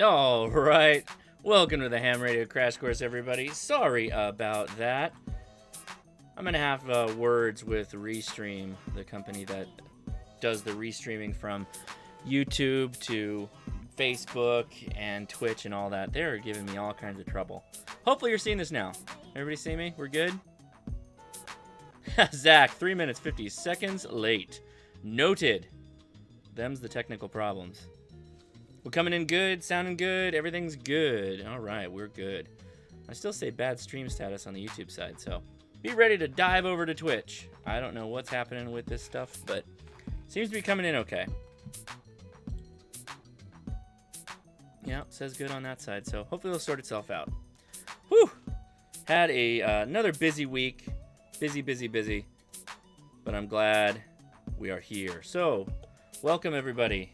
All right. Welcome to the Ham Radio Crash Course, everybody. Sorry about that. I'm going to have words with Restream, the company that does the restreaming from YouTube to Facebook and Twitch and all that. They're giving me all kinds of trouble. Hopefully you're seeing this now. Everybody see me? We're good? Zach, 3 minutes, 50 seconds late. Noted. Them's the technical problems. We're coming in good, sounding good, everything's good. All right, we're good. I still say bad stream status on the YouTube side, so be ready to dive over to Twitch. I don't know what's happening with this stuff, but seems to be coming in okay. Yeah, says good on that side, so hopefully it'll sort itself out. Whew! Had another busy week. Busy. But I'm glad we are here. So, welcome everybody.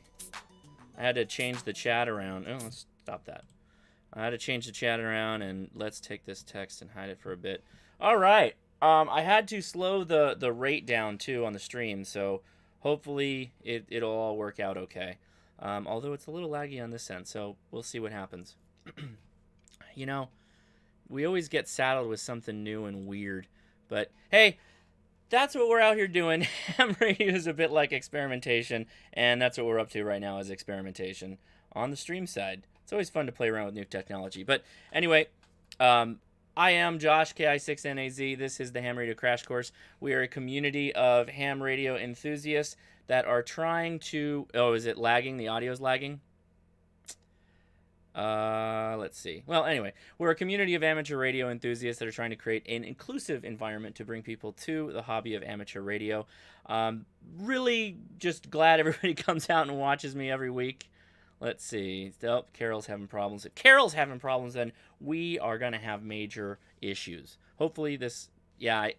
I had to change the chat around. Oh, let's stop that. I had to change the chat around, and let's take this text and hide it for a bit. All right. I had to slow the rate down, too, on the stream, so hopefully it'll all work out okay. Although it's a little laggy on this end, so we'll see what happens. You know, we always get saddled with something new and weird. But, hey, that's what we're out here doing. Ham radio is a bit like experimentation, and that's what we're up to right now is experimentation on the stream side. It's always fun to play around with new technology. But anyway, I am Josh, KI6NAZ. This is the Ham Radio Crash Course. We are a community of ham radio enthusiasts that are trying to... Oh, is it lagging? The audio's lagging? Let's see. Well, anyway, we're a community of amateur radio enthusiasts that are trying to create an inclusive environment to bring people to the hobby of amateur radio. Really just glad everybody comes out and watches me every week. Let's see. Oh, Carol's having problems. If Carol's having problems, then we are going to have major issues. Hopefully this, yeah,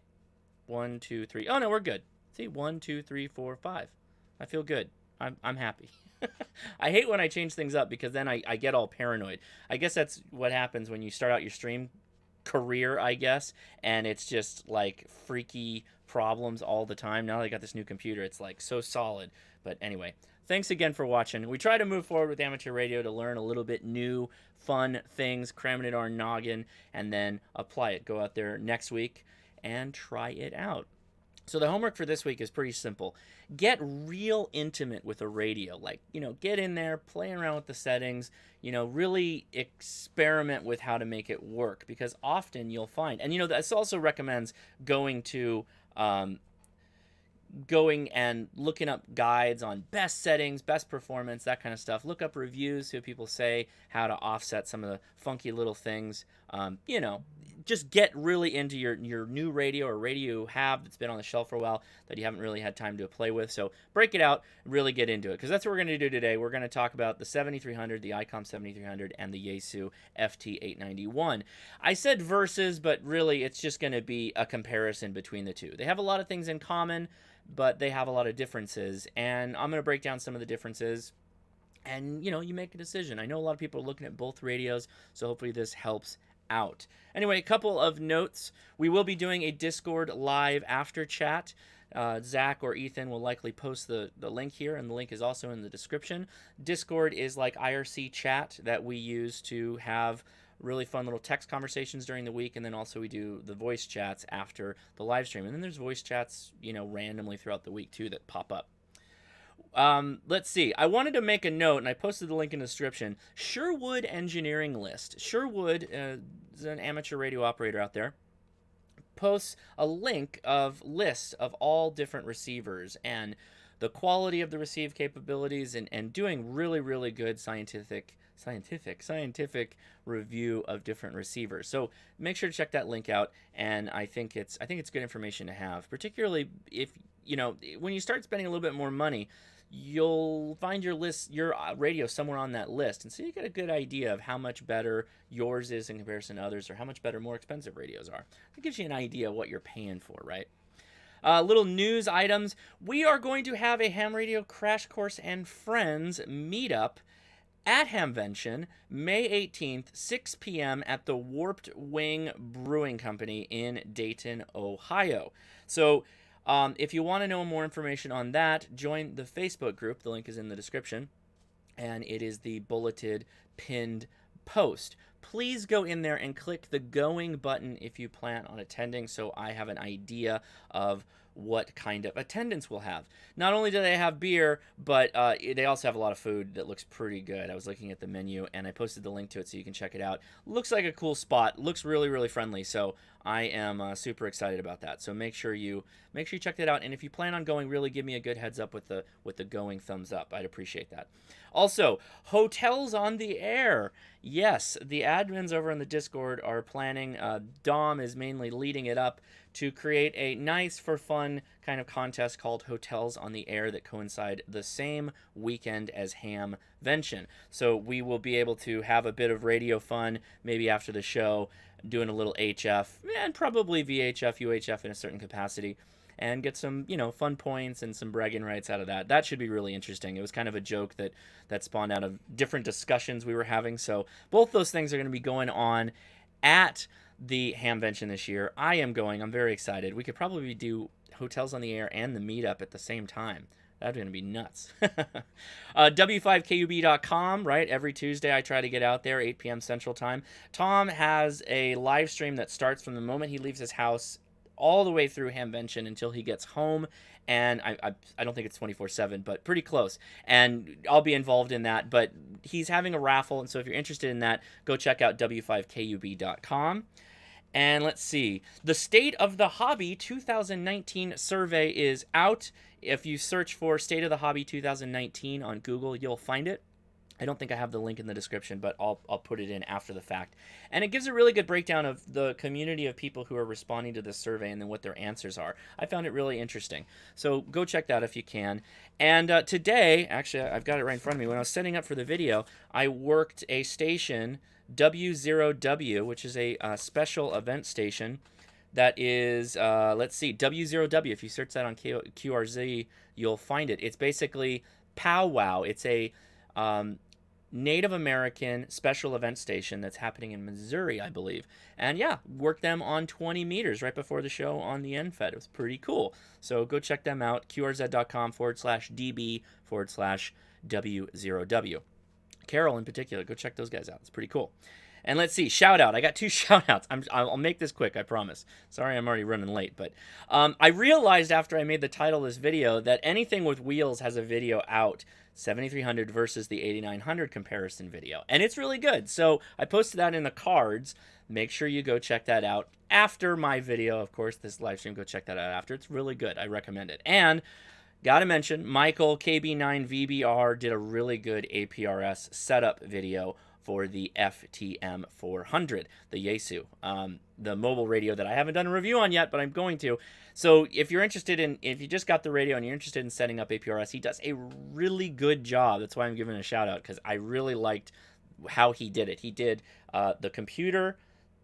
1, 2, 3. Oh, no, we're good. See, 1, 2, 3, 4, 5. I feel good. I'm happy. I hate when I change things up because then I get all paranoid. I guess that's what happens when you start out your stream career, I guess, and it's just like freaky problems all the time. Now that I got this new computer, it's like so solid. But anyway, thanks again for watching. We try to move forward with amateur radio to learn a little bit new, fun things, cram it in our noggin, and then apply it. Go out there next week and try it out. So the homework for this week is pretty simple. Get real intimate with a radio. Like, get in there, play around with the settings, really experiment with how to make it work. Because often you'll find, and this also recommends going and looking up guides on best settings, best performance, that kind of stuff. Look up reviews, see what people say, how to offset some of the funky little things. Just get really into your new radio or radio you have that's been on the shelf for a while that you haven't really had time to play with. So break it out and really get into it, because that's what we're going to do today. We're going to talk about the 7300, the ICOM 7300, and the Yaesu FT-891. I said versus, but really it's just going to be a comparison between the two. They have a lot of things in common, but they have a lot of differences, and I'm going to break down some of the differences. And, you make a decision. I know a lot of people are looking at both radios, so hopefully this helps out. Anyway, a couple of notes. We will be doing a Discord live after chat. Zach or Ethan will likely post the link here, and the link is also in the description. Discord is like IRC chat that we use to have really fun little text conversations during the week, and then also we do the voice chats after the live stream. And then there's voice chats, randomly throughout the week too that pop up. Let's see. I wanted to make a note, and I posted the link in the description. Sherwood Engineering List. Sherwood is an amateur radio operator out there. Posts a link of lists of all different receivers and the quality of the receive capabilities, and doing really, really good scientific review of different receivers. So make sure to check that link out, and I think it's good information to have, particularly if when you start spending a little bit more money, you'll find your radio somewhere on that list, and so you get a good idea of how much better yours is in comparison to others, or how much better more expensive radios are. It gives you an idea of what you're paying for, right? Little news items. We are going to have a Ham Radio Crash Course and Friends meetup at Hamvention, May 18th, 6 p.m. at the Warped Wing Brewing Company in Dayton, Ohio. So if you want to know more information on that, join the Facebook group. The link is in the description. And it is the bulleted pinned post. Please go in there and click the going button if you plan on attending, so I have an idea of what kind of attendance we'll have. Not only do they have beer, but they also have a lot of food that looks pretty good. I was looking at the menu, and I posted the link to it so you can check it out. Looks like a cool spot. Looks really, really friendly, so I am super excited about that. So make sure you check that out, and if you plan on going, really give me a good heads up with the going thumbs up. I'd appreciate that. Also, hotels on the air. Yes, the admins over in the Discord are planning. Dom is mainly leading it up to create a nice, for fun kind of contest called Hotels on the Air that coincide the same weekend as Hamvention. So we will be able to have a bit of radio fun, maybe after the show, doing a little HF, and probably VHF, UHF in a certain capacity, and get some, fun points and some bragging rights out of that. That should be really interesting. It was kind of a joke that spawned out of different discussions we were having. So both those things are going to be going on at the Hamvention this year. I am going. I'm very excited. We could probably do Hotels on the Air and the meetup at the same time. That's going to be nuts. W5KUB.com, right? Every Tuesday I try to get out there, 8 p.m. Central Time. Tom has a live stream that starts from the moment he leaves his house all the way through Hamvention until he gets home, and I don't think it's 24/7, but pretty close, and I'll be involved in that. But he's having a raffle, and so if you're interested in that, go check out W5KUB.com. And let's see, the State of the Hobby 2019 survey is out. If you search for State of the Hobby 2019 on Google, you'll find it. I don't think I have the link in the description, but I'll put it in after the fact. And it gives a really good breakdown of the community of people who are responding to this survey and then what their answers are. I found it really interesting. So go check that if you can. And today, actually, I've got it right in front of me. When I was setting up for the video, I worked a station, W0W, which is a special event station that is, let's see, W0W. If you search that on QRZ, you'll find it. It's basically powwow. It's a Native American special event station that's happening in Missouri, I believe. And yeah, worked them on 20 meters right before the show on the NFED. It was pretty cool. So go check them out, qrz.com/db/W0W. Carol in particular, go check those guys out. It's pretty cool. And let's see, shout out. I got 2 shout outs. I'll make this quick, I promise. Sorry I'm already running late, but I realized after I made the title of this video that anything with wheels has a video out. 7300 versus the 8900 comparison video, and it's really good. So I posted that in the cards. Make sure you go check that out after my video. Of course, this live stream, go check that out after. It's really good. I recommend it. And gotta mention, Michael KB9VBR did a really good APRS setup video for the FTM400, the Yaesu, the mobile radio that I haven't done a review on yet, but I'm going to. So if you're interested in, if you just got the radio and you're interested in setting up APRS, he does a really good job. That's why I'm giving a shout out, because I really liked how he did it. He did the computer,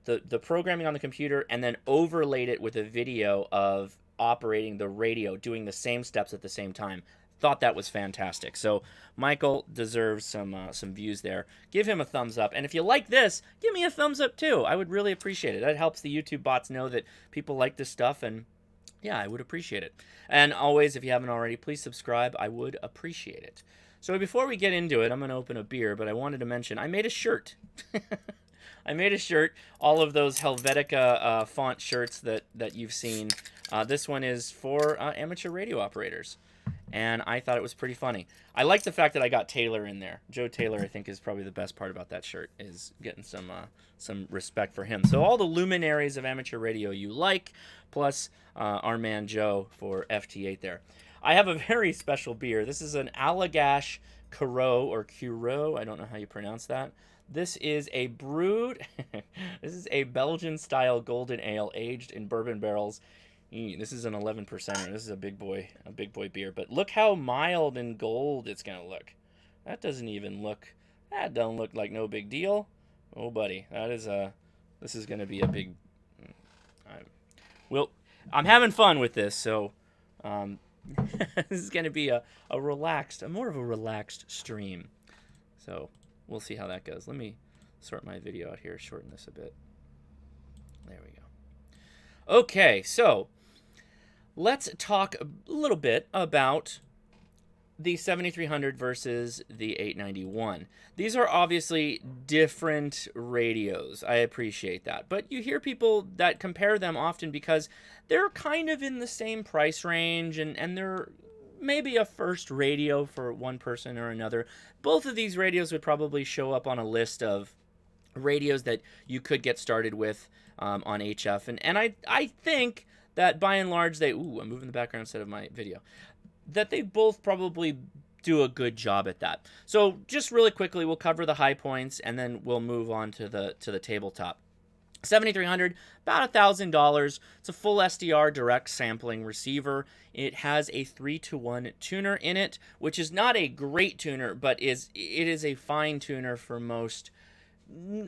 the programming on the computer, and then overlaid it with a video of operating the radio, doing the same steps at the same time. Thought that was fantastic. So Michael deserves some views there. Give him a thumbs up. And if you like this, give me a thumbs up too. I would really appreciate it. That helps the YouTube bots know that people like this stuff, and yeah, I would appreciate it. And always, if you haven't already, please subscribe. I would appreciate it. So before we get into it, I'm going to open a beer, but I wanted to mention I made a shirt. I made a shirt, all of those Helvetica font shirts that you've seen. This one is for amateur radio operators, and I thought it was pretty funny. I like the fact that I got Taylor in there. Joe Taylor, I think, is probably the best part about that shirt, is getting some respect for him. So all the luminaries of amateur radio you like, plus our man Joe for FT-8 there. I have a very special beer. This is an Allagash Curo, or Curo, I don't know how you pronounce that. This is a brewed, this is a Belgian-style golden ale aged in bourbon barrels. This is an 11%er. This is a big boy beer. But look how mild and gold it's gonna look. That doesn't look like no big deal. Oh, buddy, this is gonna be a big. I'm having fun with this, so this is gonna be a more of a relaxed stream. So we'll see how that goes. Let me sort my video out here, shorten this a bit. There we go. Okay, so let's talk a little bit about the 7300 versus the 891. These are obviously different radios. I appreciate that. But you hear people that compare them often because they're kind of in the same price range, and they're maybe a first radio for one person or another. Both of these radios would probably show up on a list of radios that you could get started with on HF. And I think that by and large they... Ooh, I'm moving the background instead of my video. That they both probably do a good job at that. So just really quickly, we'll cover the high points, and then we'll move on to the tabletop. 7300, about $1,000. It's a full SDR direct sampling receiver. It has a 3-to-1 tuner in it, which is not a great tuner, but it is a fine tuner for most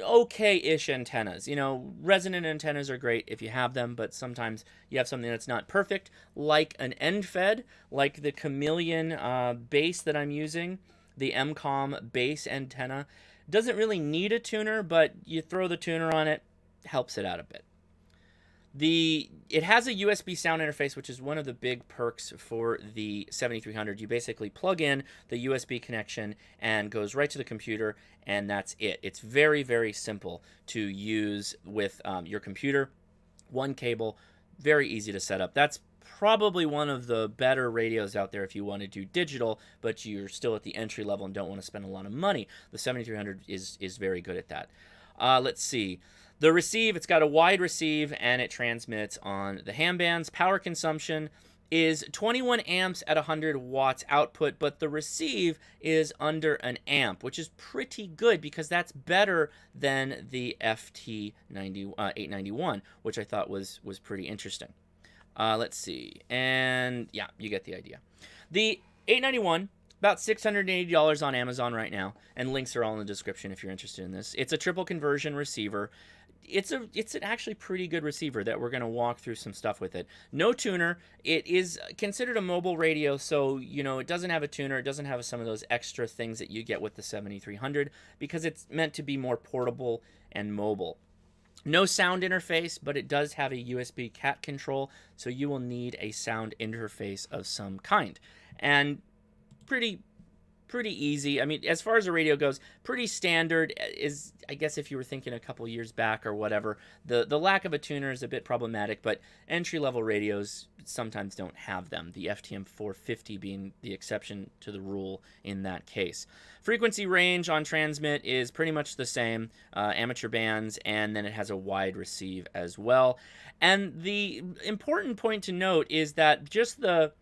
okay-ish antennas. You know, resonant antennas are great if you have them, but sometimes you have something that's not perfect, like an end fed, like the Chameleon base that I'm using, the MCOM base antenna. Doesn't really need a tuner, but you throw the tuner on it, helps it out a bit. It has a USB sound interface, which is one of the big perks for the 7300. You basically plug in the USB connection and goes right to the computer, and that's it. It's very, very simple to use with your computer. One cable, very easy to set up. That's probably one of the better radios out there if you want to do digital, but you're still at the entry level and don't want to spend a lot of money. The 7300 is very good at that. Let's see. The receive, it's got a wide receive, and it transmits on the ham bands. Power consumption is 21 amps at 100 watts output, but the receive is under an amp, which is pretty good because that's better than the FT-891, which I thought was pretty interesting. Let's see. And yeah, you get the idea. The 891, about $680 on Amazon right now, and links are all in the description if you're interested in this. It's a triple conversion receiver. It's an actually pretty good receiver that we're going to walk through some stuff with it. No tuner. It is considered a mobile radio, so you know it doesn't have a tuner. It doesn't have some of those extra things that you get with the 7300 because it's meant to be more portable and mobile. No sound interface, but it does have a USB cat control, so you will need a sound interface of some kind. And pretty easy. I mean, as far as a radio goes, pretty standard. Is, I guess, if you were thinking a couple years back or whatever, the lack of a tuner is a bit problematic, but entry-level radios sometimes don't have them, the FTM 450 being the exception to the rule in that case. Frequency range on transmit is pretty much the same, amateur bands, and then it has a wide receive as well. And the important point to note is that just the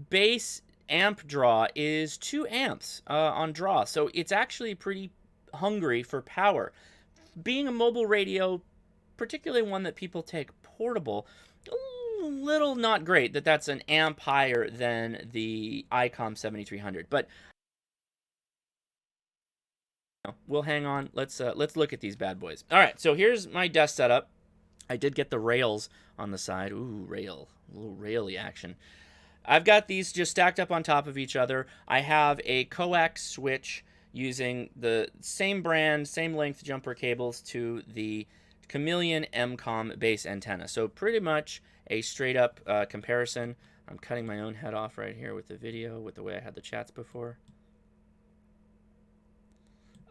base amp draw is 2 amps on draw, so it's actually pretty hungry for power. Being a mobile radio, particularly one that people take portable, a little not great that that's an amp higher than the ICOM 7300, but we'll hang on. Let's look at these bad boys. All right, so here's my desk setup. I did get the rails on the side. Ooh, a little raily action. I've got these just stacked up on top of each other. I have a coax switch using the same brand, same length jumper cables to the Chameleon MCOM base antenna. So pretty much a straight up comparison. I'm cutting my own head off right here with the video, with the way I had the chats before.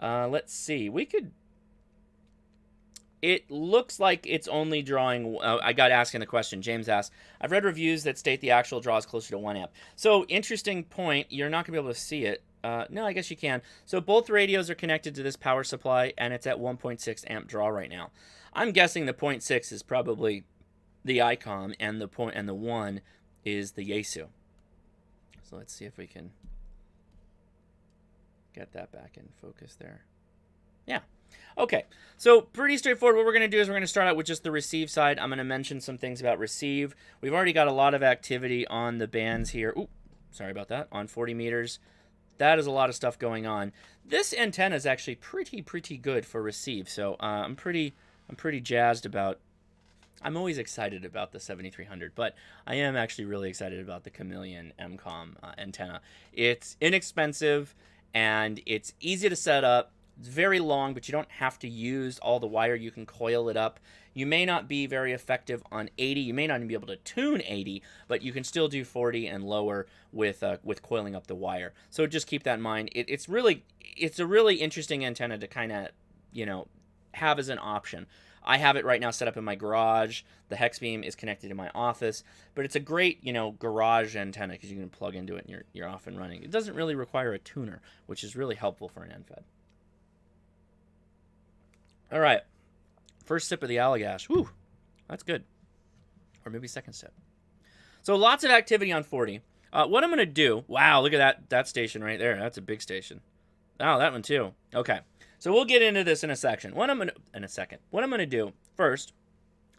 Let's see. We could... It looks like it's only drawing... I got asking the question. James asked, I've read reviews that state the actual draw is closer to 1 amp. So, interesting point. You're not going to be able to see it. No, I guess you can. So, both radios are connected to this power supply, and it's at 1.6 amp draw right now. I'm guessing the 0.6 is probably the ICOM, and the 1 is the Yaesu. So, let's see if we can get that back in focus there. Yeah. Okay, so pretty straightforward. What we're going to do is we're going to start out with just the receive side. I'm going to mention some things about receive. We've already got a lot of activity on the bands here. Ooh, sorry about that. On 40 meters. That is a lot of stuff going on. This antenna is actually pretty good for receive, so I'm pretty jazzed about... I'm always excited about the 7300, but I am actually really excited about the Chameleon MCOM antenna. It's inexpensive, and it's easy to set up. It's very long, but you don't have to use all the wire. You can coil it up. You may not be very effective on 80. You may not even be able to tune 80, but you can still do 40 and lower with coiling up the wire. So just keep that in mind. It's a really interesting antenna to kind of, you know, have as an option. I have it right now set up in my garage. The hex beam is connected to my office, but it's a great, you know, garage antenna because you can plug into it and you're off and running. It doesn't really require a tuner, which is really helpful for an NFED. All right, first sip of the Allagash. Whew, that's good. Or maybe second sip. So lots of activity on 40. What I'm going to do, wow, look at that station right there. That's a big station. Oh, that one too. Okay. So we'll get into this in a second. What I'm going to do first,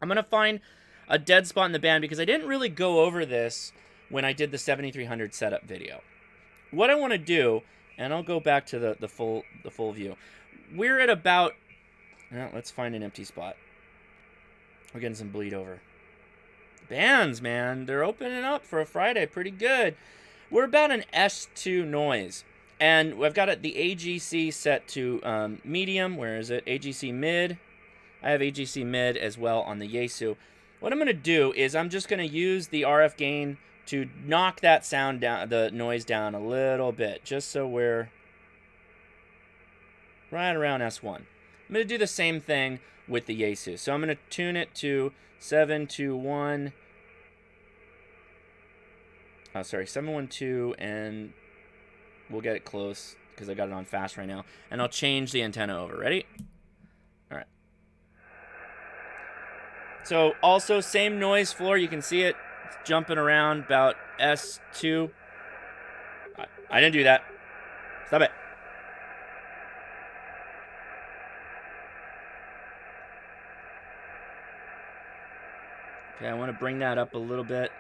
I'm going to find a dead spot in the band because I didn't really go over this when I did the 7300 setup video. What I want to do, and I'll go back to the full view. We're at about, well, let's find an empty spot. We're getting some bleed over. Bands, man, they're opening up for a Friday pretty good. We're about an S2 noise. And we've got the AGC set to medium. Where is it? AGC mid. I have AGC mid as well on the Yaesu. What I'm going to do is I'm just going to use the RF gain to knock that sound down, the noise down a little bit, just so we're right around S1. I'm going to do the same thing with the Yaesu. So I'm going to tune it to 721. 712, and we'll get it close because I got it on fast right now. And I'll change the antenna over. Ready? All right. So also same noise floor. You can see it jumping around about S2. I didn't do that. Stop it. Okay, I want to bring that up a little bit.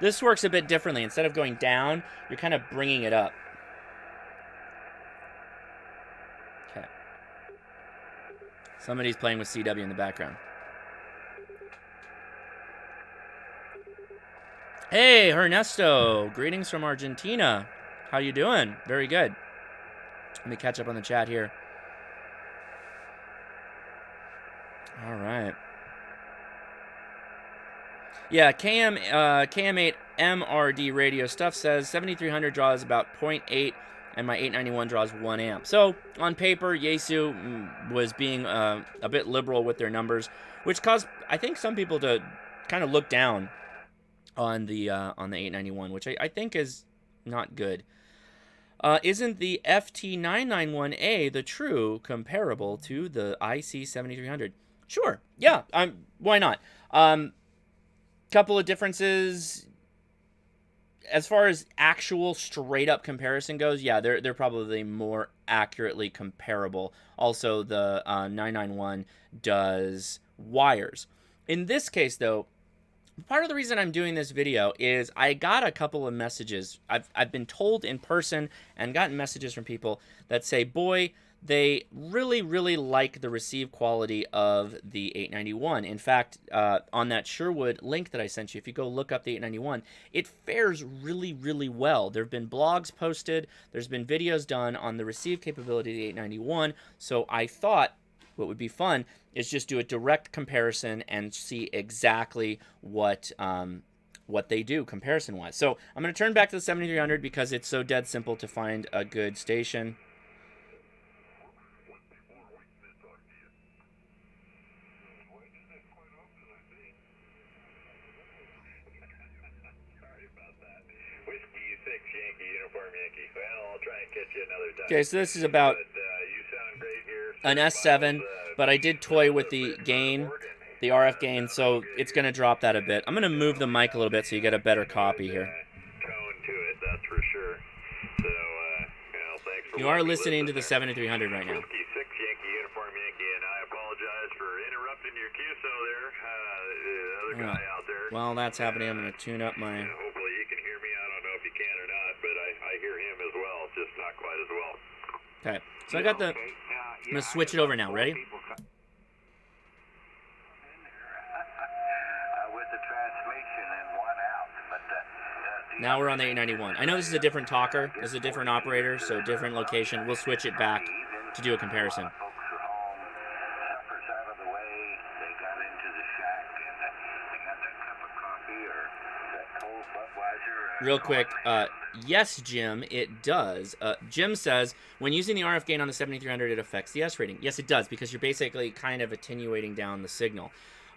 This works a bit differently. Instead of going down, you're kind of bringing it up. Okay. Somebody's playing with CW in the background. Hey, Ernesto. Greetings from Argentina. How you doing? Very good. Let me catch up on the chat here. All right. Yeah, KM8 MRD radio stuff says 7300 draws about 0.8 and my 891 draws 1 amp. So on paper, Yaesu was being a bit liberal with their numbers, which caused, I think, some people to kind of look down on the 891, which I think is not good. Isn't the FT-991A the true comparable to the IC-7300? Sure, yeah, why not? Couple of differences as far as actual straight up comparison goes. Yeah, they're probably more accurately comparable. Also, the 991 does wires. In this case, though, part of the reason I'm doing this video is I got a couple of messages. I've been told in person and gotten messages from people that say, boy, they really, really like the receive quality of the 891. In fact, on that Sherwood link that I sent you, if you go look up the 891, it fares really, really well. There have been blogs posted. There's been videos done on the receive capability of the 891. So I thought what would be fun is just do a direct comparison and see exactly what they do comparison-wise. So I'm going to turn back to the 7300 because it's so dead simple to find a good station. Okay, so this is about an S7, but I did toy with the gain, the RF gain, so it's going to drop that a bit. I'm going to move the mic a little bit so you get a better copy here. You are listening to the 7300 right now. While that's happening, I'm going to tune up my... Hopefully you can hear me. I don't know if you can or not, but I hear him as well, just not quite as well. Okay, so I got the... I'm going to switch it over now. Ready? Now we're on the 891. I know this is a different talker. This is a different operator, so different location. We'll switch it back to do a comparison. Folks are home. Supper's out of the way. They got into the real quick, yes, Jim, it does. Jim says, when using the RF gain on the 7300, it affects the S rating. Yes, it does, because you're basically kind of attenuating down the signal.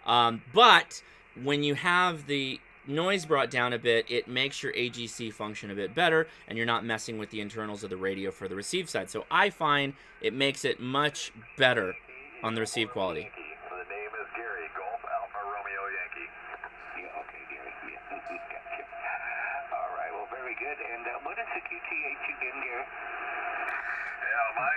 But when you have the noise brought down a bit, it makes your AGC function a bit better, and you're not messing with the internals of the radio for the receive side. So I find it makes it much better on the receive quality. The name is Gary, Golf Alpha Romeo Yankee. Yeah, okay, Gary. Yeah, gotcha. All right, well, very good. And what is the QTH again, Gary? Yeah, my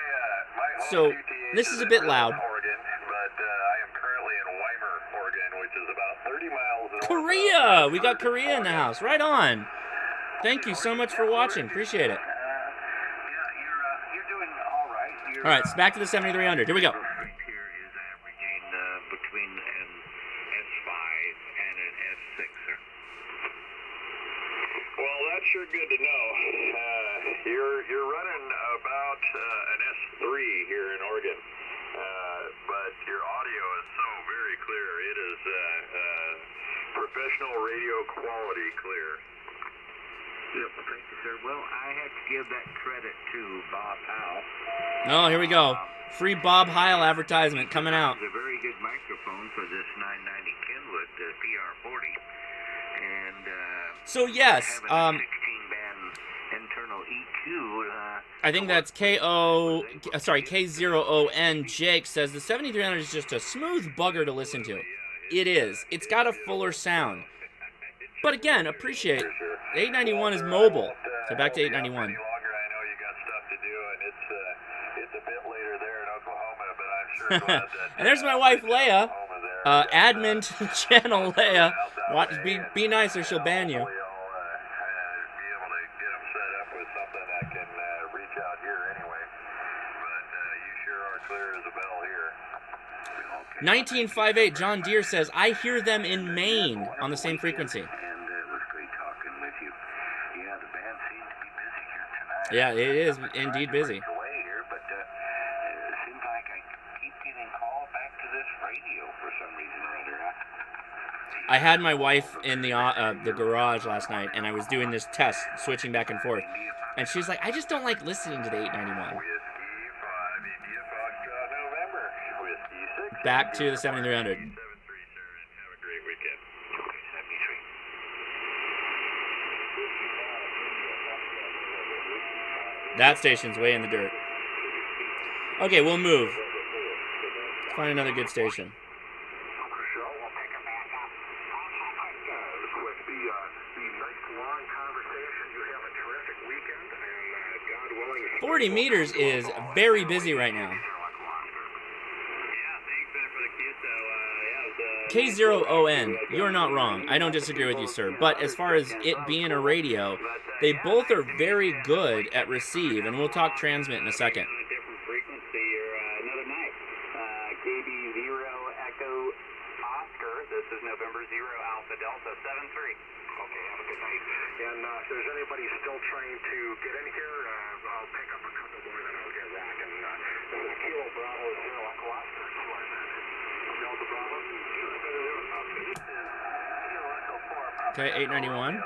home So, QTH this is a bit in loud. Oregon, but I am currently in Weimar, Oregon, which is about 30 miles north of Korea! We got Korea in the house. Right on. Thank you so much for watching. Appreciate it. Yeah, you're doing all right. All right, so back to the 7300. Here we go. Here is averaging between an S5 and an S6, sir. Well, that's sure good to know. You're running about an S3 here in Oregon, but your audio is so very clear. It is professional radio quality clear. Yep, thank you, sir. Well, I had to give that credit to Bob Howe. Oh, here we go. Free Bob Heil advertisement coming out. It's a very good microphone for this 990 Kenwood PR40. And So yes, having a 16-band internal EQ. I think that's K0ON Jake says the 7300 is just a smooth bugger to listen to. It is. It's got a fuller sound. But again, appreciate 891 is mobile. So back to 891. Any longer, I know you got stuff to do, and it's a bit later there in Oklahoma, but I'm sure glad that And there's my wife Leia, admin to the channel Leia. Watch, be nice or she'll ban you. Hopefully I'll be able to get them set up with something that can reach out here anyway. But you sure are clear as a bell here. 1958 John Deere says I hear them in Maine on the same frequency. And it was great talking with you. Yeah, the band seems to be busy here tonight. Yeah, it is indeed busy. Away here, but it seems like I keep getting called back to this radio for some reason or other. I had my wife in the garage last night, and I was doing this test, switching back and forth. And she's like, I just don't like listening to the 891. Whiskey 5 India Foxtrot November. Whiskey 6. Back to the 7300. 73, sir, and have a great weekend. 73. That station's way in the dirt. Okay, we'll move. Let's find another good station. With the nice long conversation, you have a terrific weekend, and God willing... 40 meters is very busy right now. Yeah, thanks for the K0ON, you're not wrong. I don't disagree with you, sir. But as far as it being a radio, they both are very good at receive, and we'll talk transmit in a second. On a different frequency or another night. KB0 Echo Oscar. This is November 0 Alpha Delta 73. Okay, have a good night. And if there's anybody still trying to get in here, I'll pick up a couple more, then I'll get racking. This is Kilo Bravo 0 Echo Oscar. Delta Bravo. Okay, 891.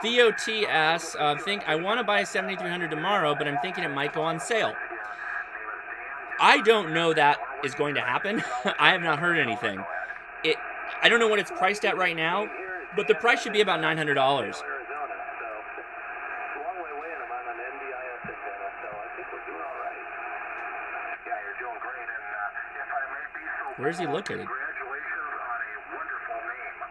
Theo T asks, I want to buy a 7300 tomorrow, but I'm thinking it might go on sale. I don't know that is going to happen. I have not heard anything. I don't know what it's priced at right now, but the price should be about $900. Where's he located? Congratulations on a wonderful name.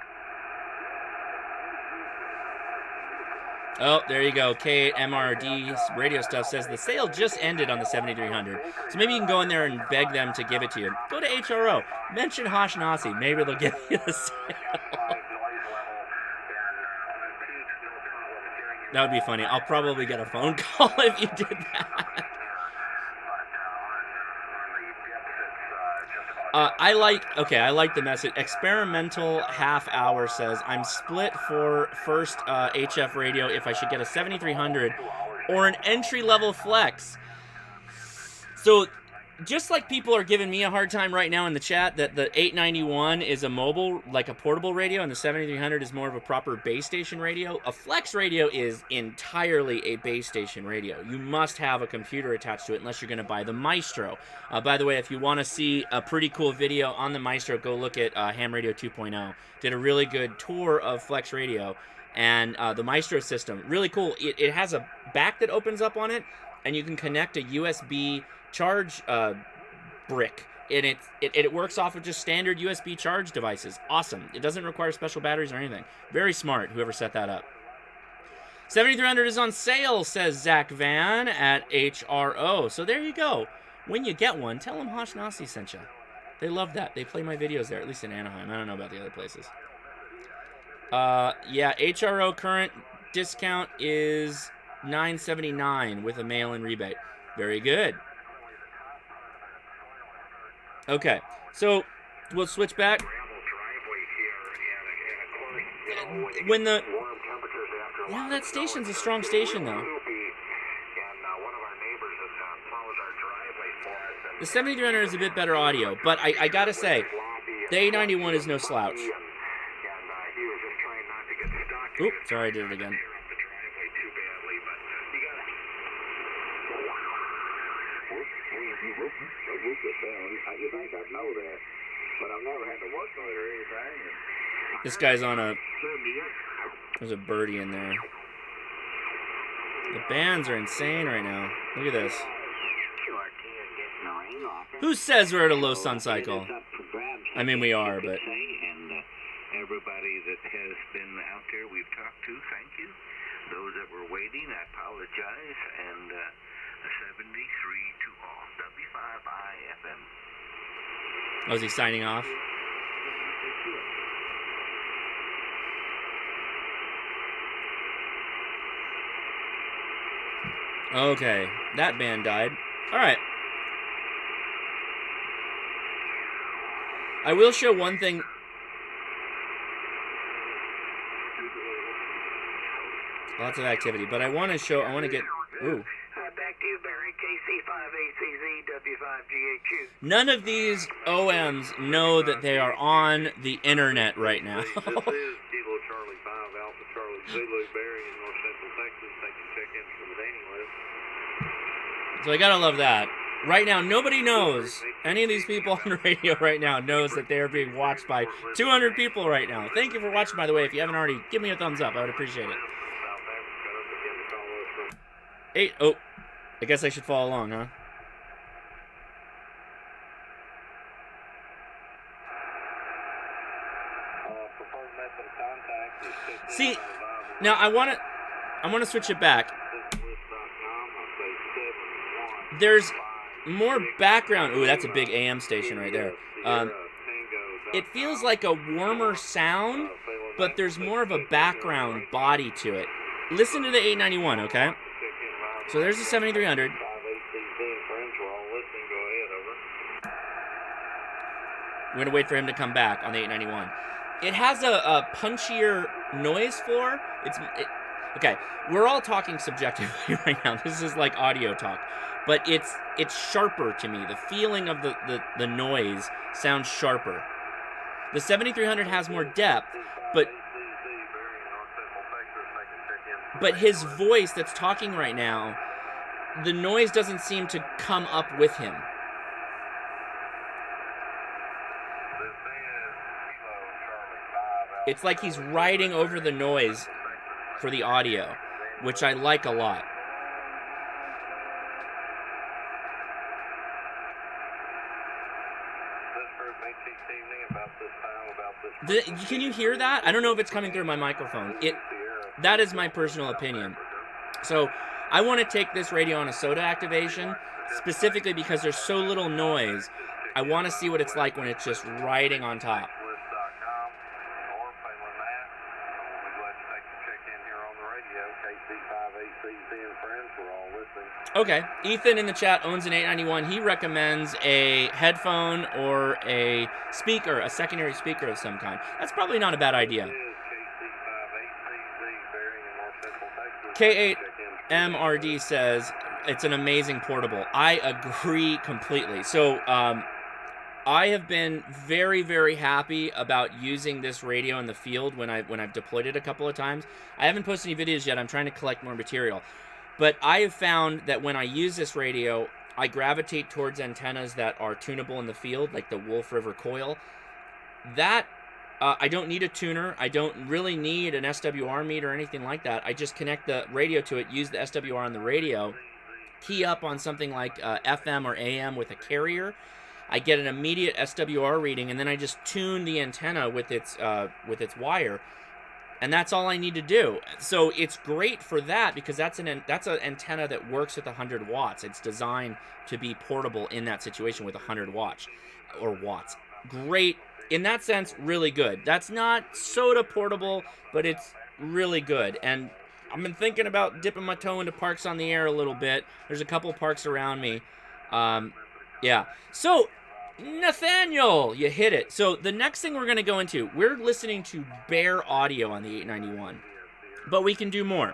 Oh, there you go. K8MRD's radio stuff says the sale just ended on the 7300. So maybe you can go in there and beg them to give it to you. Go to HRO. Mention Hashnasi. Maybe they'll give you the sale. That would be funny. I'll probably get a phone call if you did that. I like the message. Experimental half hour says, I'm split for first HF radio if I should get a 7300 or an entry level flex. So just like people are giving me a hard time right now in the chat that the 891 is a mobile, like a portable radio, and the 7300 is more of a proper base station radio, a flex radio is entirely a base station radio. You must have a computer attached to it unless you're going to buy the Maestro. By the way, if you want to see a pretty cool video on the Maestro, go look at Ham Radio 2.0. Did a really good tour of flex radio, and the Maestro system, really cool. It has a back that opens up on it, and you can connect a USB charge brick, and it works off of just standard USB charge devices. Awesome. It doesn't require special batteries or anything. Very smart, whoever set that up. 7300 is on sale, says Zach Van at HRO. So there you go. When you get one, tell them Hosh Nasi sent you. They love that. They play my videos there, at least in Anaheim. I don't know about the other places. Yeah, HRO current discount is $9.79 with a mail-in rebate. Very good. Okay, so we'll switch back. When the... Yeah, that station's a strong station, though. The 7300 is a bit better audio, but I gotta say, the 891 is no slouch. Oop, sorry, I did it again. This guy's on a... There's a birdie in there. The bands are insane right now. Look at this. Who says we're at a low sun cycle? I mean, we are, but... Everybody that has been out there we've talked to, thank you. Those that were waiting, I apologize. And 73 to all. W5IFM. Oh, is he signing off? Okay, that band died. All right. I will show one thing. Lots of activity, but I want to show, I want to get, ooh. Back to you, Barry. KC5ACZ, W5GHU. None of these OMs know that they are on the internet right now. This is Kilo Charlie 5 Alpha Charlie Zulu, Barry in North Central Texas, taking check-ins from the dating list. So I gotta love that. Right now, nobody knows, any of these people on the radio right now knows that they are being watched by 200 people right now. Thank you for watching, by the way. If you haven't already, give me a thumbs up. I would appreciate it. Oh, I guess I should follow along, huh? See, now I want to switch it back. There's more background. Ooh, that's a big AM station right there. It feels like a warmer sound, but there's more of a background body to it. Listen to the 891, okay? So there's the 7300. We're going to wait for him to come back on the 891. It has a punchier noise floor. Okay, we're all talking subjectively right now. This is like audio talk. But it's sharper to me. The feeling of the noise sounds sharper. The 7300 has more depth, but his voice that's talking right now, the noise doesn't seem to come up with him. It's like he's riding over the noise for the audio, which I like a lot. Can you hear that? I don't know if it's coming through my microphone. That is my personal opinion. So I want to take this radio on a SOTA activation, specifically because there's so little noise. I want to see what it's like when it's just riding on top. Okay, Ethan in the chat owns an 891. He recommends a headphone or a speaker, a secondary speaker of some kind. That's probably not a bad idea. K8MRD says, it's an amazing portable. I agree completely. So I have been very, very happy about using this radio in the field when I've deployed it a couple of times. I haven't posted any videos yet. I'm trying to collect more material. But I have found that when I use this radio, I gravitate towards antennas that are tunable in the field, like the Wolf River coil. That I don't need a tuner. I don't really need an SWR meter or anything like that. I just connect the radio to it, use the SWR on the radio, key up on something like FM or AM with a carrier. I get an immediate SWR reading, and then I just tune the antenna with its wire, and that's all I need to do. So it's great for that because that's an antenna that works with 100 watts. It's designed to be portable in that situation with 100 watts. Great. In that sense, really good. That's not soda portable, but it's really good. And I've been thinking about dipping my toe into parks on the air a little bit. There's a couple parks around me. Yeah. So, Nathaniel, you hit it. So the next thing we're going to go into, we're listening to bare audio on the 891, but we can do more.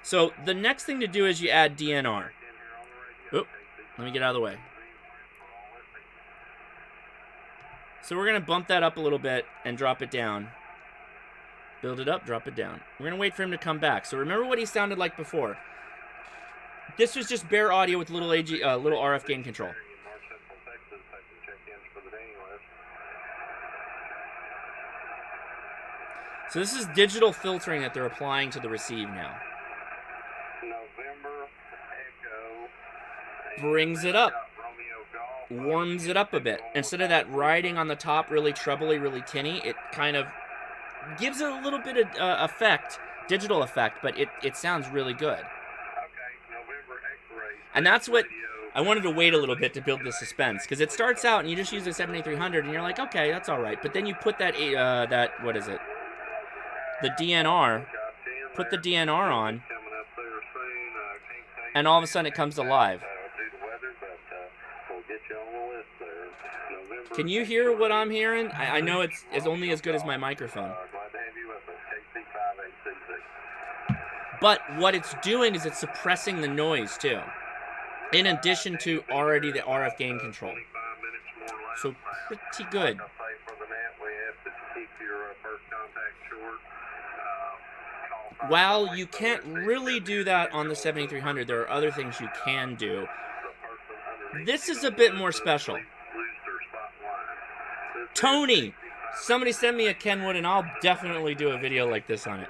So the next thing to do is you add DNR. Oop, let me get out of the way. So we're going to bump that up a little bit and drop it down. Build it up, drop it down. We're going to wait for him to come back. So remember what he sounded like before. This was just bare audio with little RF gain control. So this is digital filtering that they're applying to the receive now. November Echo Brings it up. Romeo Golf. Warms it up a bit. Instead of that riding on the top really trebly, really tinny, it kind of gives it a little bit of effect, digital effect, but it sounds really good. Okay, November X-ray. And that's what I wanted to wait a little bit to build the suspense, because it starts out and you just use the 7300 and you're like, okay, that's all right. But then you put that what is it? The DNR. Put the DNR on, and all of a sudden it comes alive. Can you hear what I'm hearing? I know it's only as good as my microphone. But what it's doing is it's suppressing the noise too, in addition to already the RF gain control. So pretty good. While you can't really do that on the 7300, there are other things you can do. This is a bit more special. Tony! Somebody send me a Kenwood and I'll definitely do a video like this on it.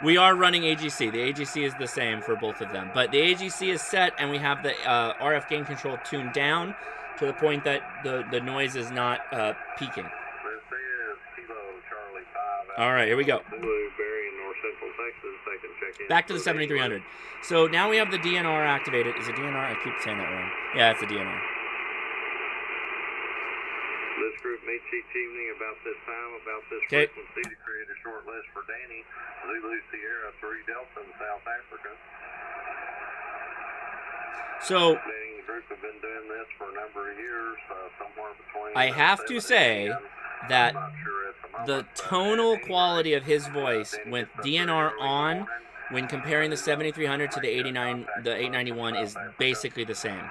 We are running AGC. The AGC is the same for both of them. But the AGC is set and we have the RF gain control tuned down to the point that the noise is not peaking. All right, here we go. Back to the 7300. So now we have the DNR activated. Is it DNR? I keep saying that wrong. Yeah, it's the DNR. This group meets each evening about this time, about this Okay. frequency to create a short list for Danny, Zulu Sierra 3 Delta in South Africa. So The group have been doing this for a number of years, somewhere between. I have to say that the tonal quality of his voice with DNR on, when comparing the 7300 to the 891, is basically the same. This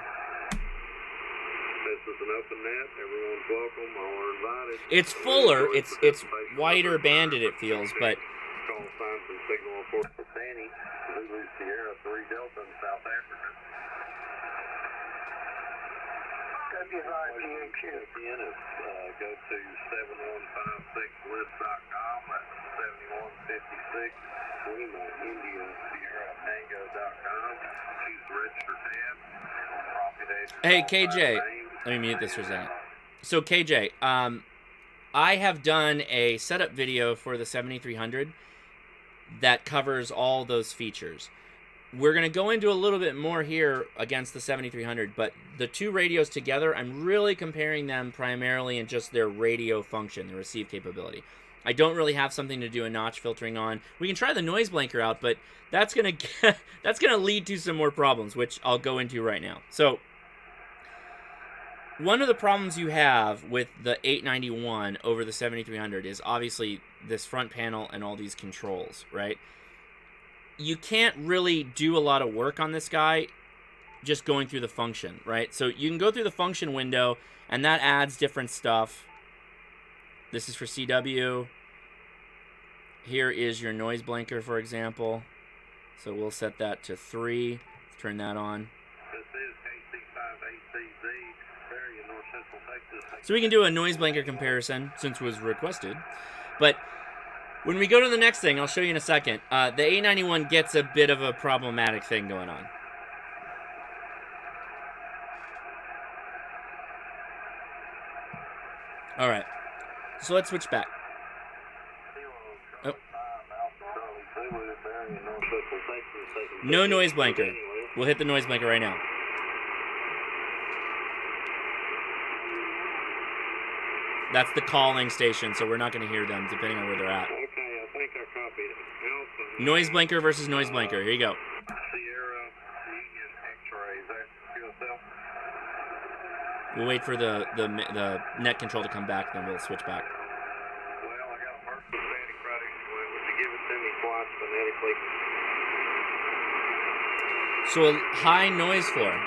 is an open net. Everyone's welcome. All are invited. It's fuller. It's wider banded. It feels, but Call signs and signal report for Danny, Zulu Sierra 3 Delta in South Africa. Again, go to 7156list.com. That's 7156 Lima India Sierra Tango.com. Choose the register tab. Profit hey KJ, let me mute this for a second. So KJ, I have done a setup video for the 7300 that covers all those features. We're going to go into a little bit more here against the 7300, but the two radios together, I'm really comparing them primarily in just their radio function, the receive capability. I don't really have something to do a notch filtering on. We can try the noise blanker out, but that's going to lead to some more problems, which I'll go into right now. So one of the problems you have with the 891 over the 7300 is obviously this front panel and all these controls, right? you can't really do a lot of work on this guy just going through the function, right? So you can go through the function window, and that adds different stuff. This is for CW. Here is your noise blanker, for example. So we'll set that to 3. Let's turn that on. This is KC5ACZ, area North Central Texas. So we can do a noise blanker comparison, since it was requested. But when we go to the next thing, I'll show you in a second, the 891 gets a bit of a problematic thing going on. All right, so let's switch back. Oh. No noise blanker. We'll hit the noise blanker right now. That's the calling station, so we're not going to hear them, depending on where they're at. Okay, I think I copied it. Noise blanker versus noise blanker. Here you go. Sierra, Union, X-ray. Is that QSL? We'll wait for the net control to come back, then we'll switch back. Well, I got a mark for static product. Would you give it to me twice phonetically? So a high noise floor.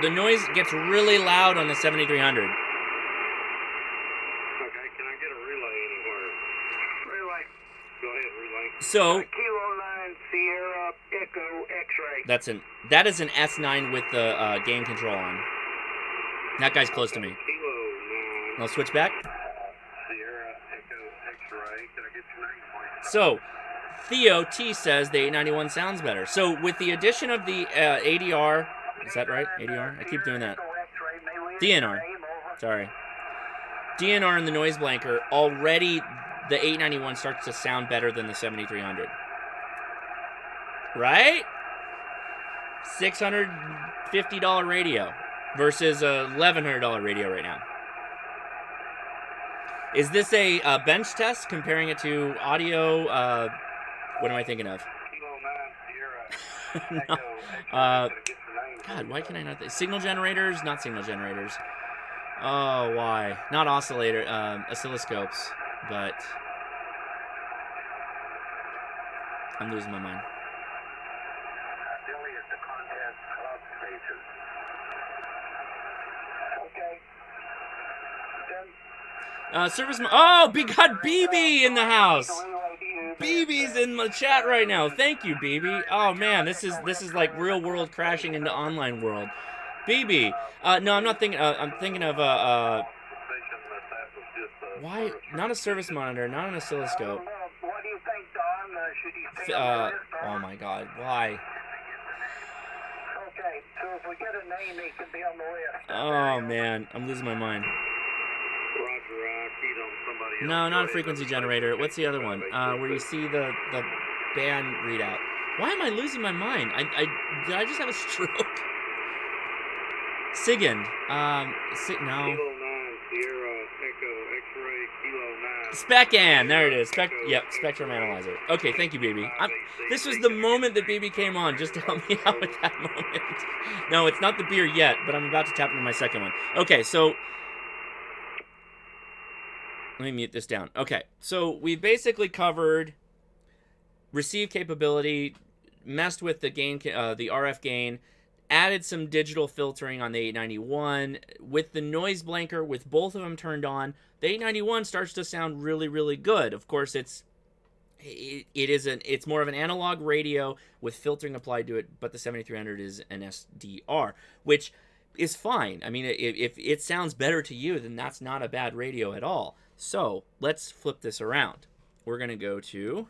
The noise gets really loud on the 7300. Okay, can I get a relay anywhere? Relay. Go ahead, relay. So Kilo 9 Sierra Echo X-ray. that is an S9 with the gain control on. That guy's close to me. Kilo 9 I'll switch back. Sierra Echo X-ray. Can I get your name, please? So Theo T says the 891 sounds better. So with the addition of the ADR, is that right? ADR? I keep doing that. DNR. Sorry. DNR and the noise blanker, already the 891 starts to sound better than the 7300. Right? $650 radio versus a $1,100 radio right now. Is this a bench test comparing it to audio? What am I thinking of? Kilo 9 Sierra No. Echo X-ray. God, why can I not? Signal generators? Not signal generators. Oh, why? Not oscillator, oscilloscopes, but I'm losing my mind. Affiliate to contact club station. Okay. Service. Oh, we got BB in the house. BB's in the chat right now. Thank you, BB. Oh man, this is like real world crashing into online world. BB. No, I'm not thinking. I'm thinking of why not a service monitor, not an oscilloscope. What do you think, Don? Should he stay on the list, Don? Oh my God, why? Okay, so if we get a name, he can be on the list. Oh man, I'm losing my mind. No, not a frequency generator. What's the other one? Where you see the band readout. Why am I losing my mind? Did I just have a stroke? SIGINT. No. SpecAn. There it is. Yep, Spectrum Analyzer. Okay, thank you, BB. This was the moment that BB came on just to help me out with that moment. No, it's not the beer yet, but I'm about to tap into my second one. Okay, so let me mute this down. Okay, so we've basically covered receive capability, messed with the gain, the RF gain, added some digital filtering on the 891. With the noise blanker, with both of them turned on, the 891 starts to sound really, really good. Of course, it's more of an analog radio with filtering applied to it, but the 7300 is an SDR, which is fine. I mean, if it sounds better to you, then that's not a bad radio at all. So let's flip this around. We're going to go to,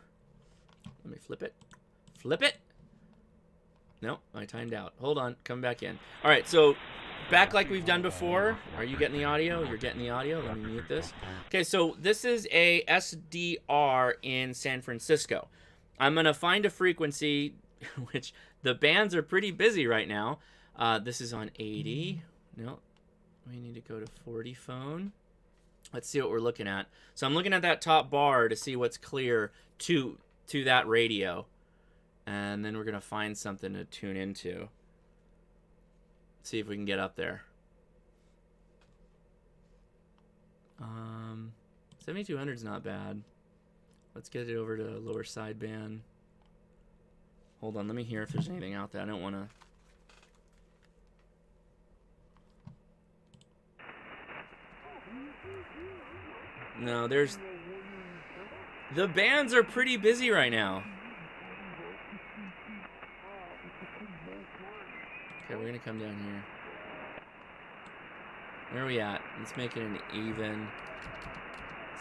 let me flip it. Flip it. No, I timed out. Hold on, come back in. All right, so back like we've done before. Are you getting the audio? You're getting the audio. Let me mute this. Okay, so this is a SDR in San Francisco. I'm going to find a frequency, which the bands are pretty busy right now. This is on 80. No, we need to go to 40 phone. Let's see what we're looking at. So I'm looking at that top bar to see what's clear to that radio. And then we're going to find something to tune into. See if we can get up there. 7200 is not bad. Let's get it over to lower sideband. Hold on, let me hear if there's anything out there. I don't want to... No, there's... The bands are pretty busy right now. Okay, we're going to come down here. Where are we at? Let's make it an even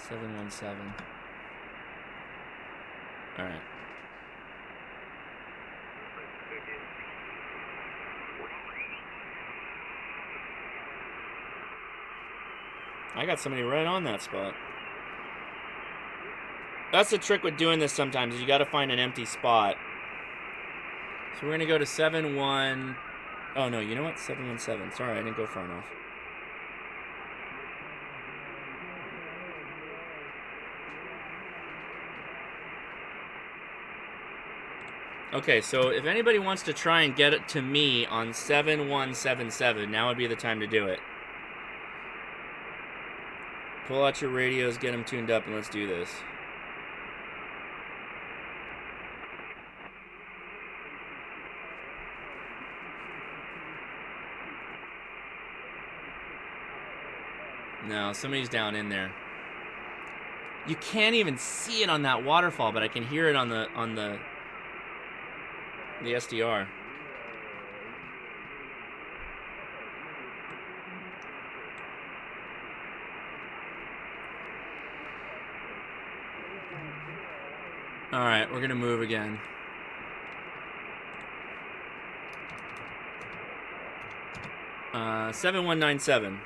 717. Alright. I got somebody right on that spot. That's the trick with doing this sometimes, is you got to find an empty spot. So we're going to go to 7-1. Oh, no, you know what? 717. Sorry, I didn't go far enough. Okay, so if anybody wants to try and get it to me on 7177, now would be the time to do it. Pull out your radios, get them tuned up, and let's do this. No, somebody's down in there. You can't even see it on that waterfall, but I can hear it on the SDR. All right, we're gonna move again. Uh, 7197.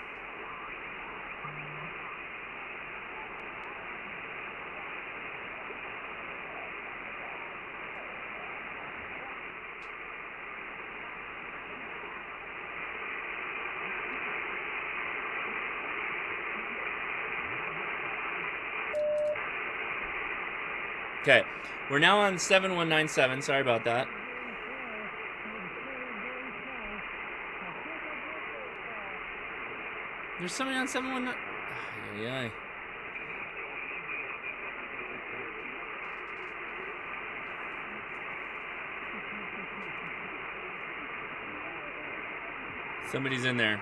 Okay, we're now on 7197. Sorry about that. There's somebody on 719. Yeah. Somebody's in there.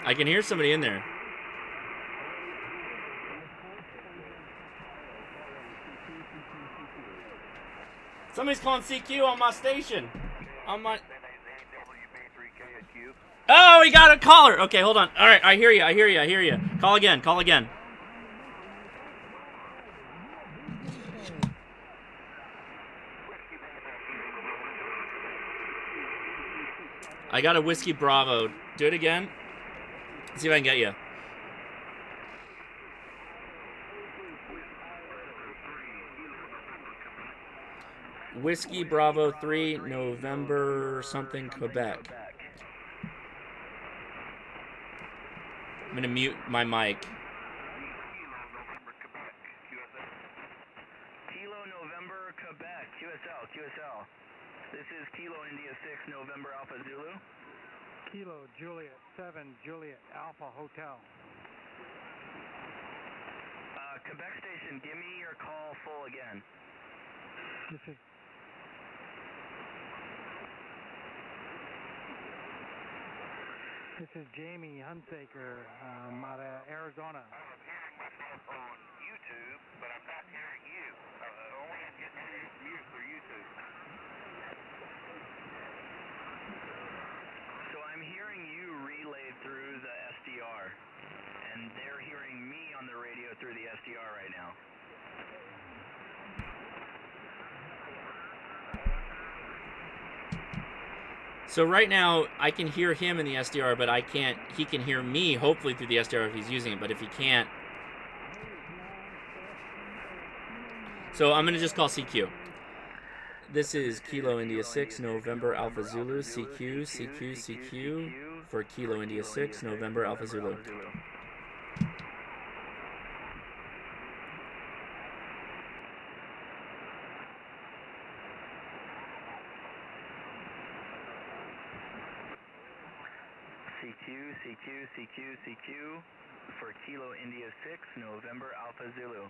I can hear somebody in there. Somebody's calling CQ on my station. On my... Oh, we got a caller. Okay, hold on. All right, I hear you. I hear you. I hear you. Call again. Call again. I got a Whiskey Bravo. Do it again. Let's see if I can get you. Whiskey Bravo 3, November something, Quebec. I'm gonna mute my mic. Kilo November Quebec, QSL. This is Kilo India 6 November Alpha Zulu. Kilo Juliet 7 Juliet Alpha Hotel. Quebec station, give me your call full again. This is Jamie Hunsaker out of Arizona. I'm hearing myself on YouTube, but I'm not hearing you. Only I'm getting you through YouTube. So I'm hearing you relayed through the SDR, and they're hearing me on the radio through the SDR right now. So right now, I can hear him in the SDR, but I can't. He can hear me, hopefully, through the SDR if he's using it. But if he can't... So I'm going to just call CQ. This is Kilo India 6, November Alpha Zulu, CQ for Kilo India 6, November Alpha Zulu. CQ, CQ, CQ, CQ for Kilo India 6, November Alpha Zulu.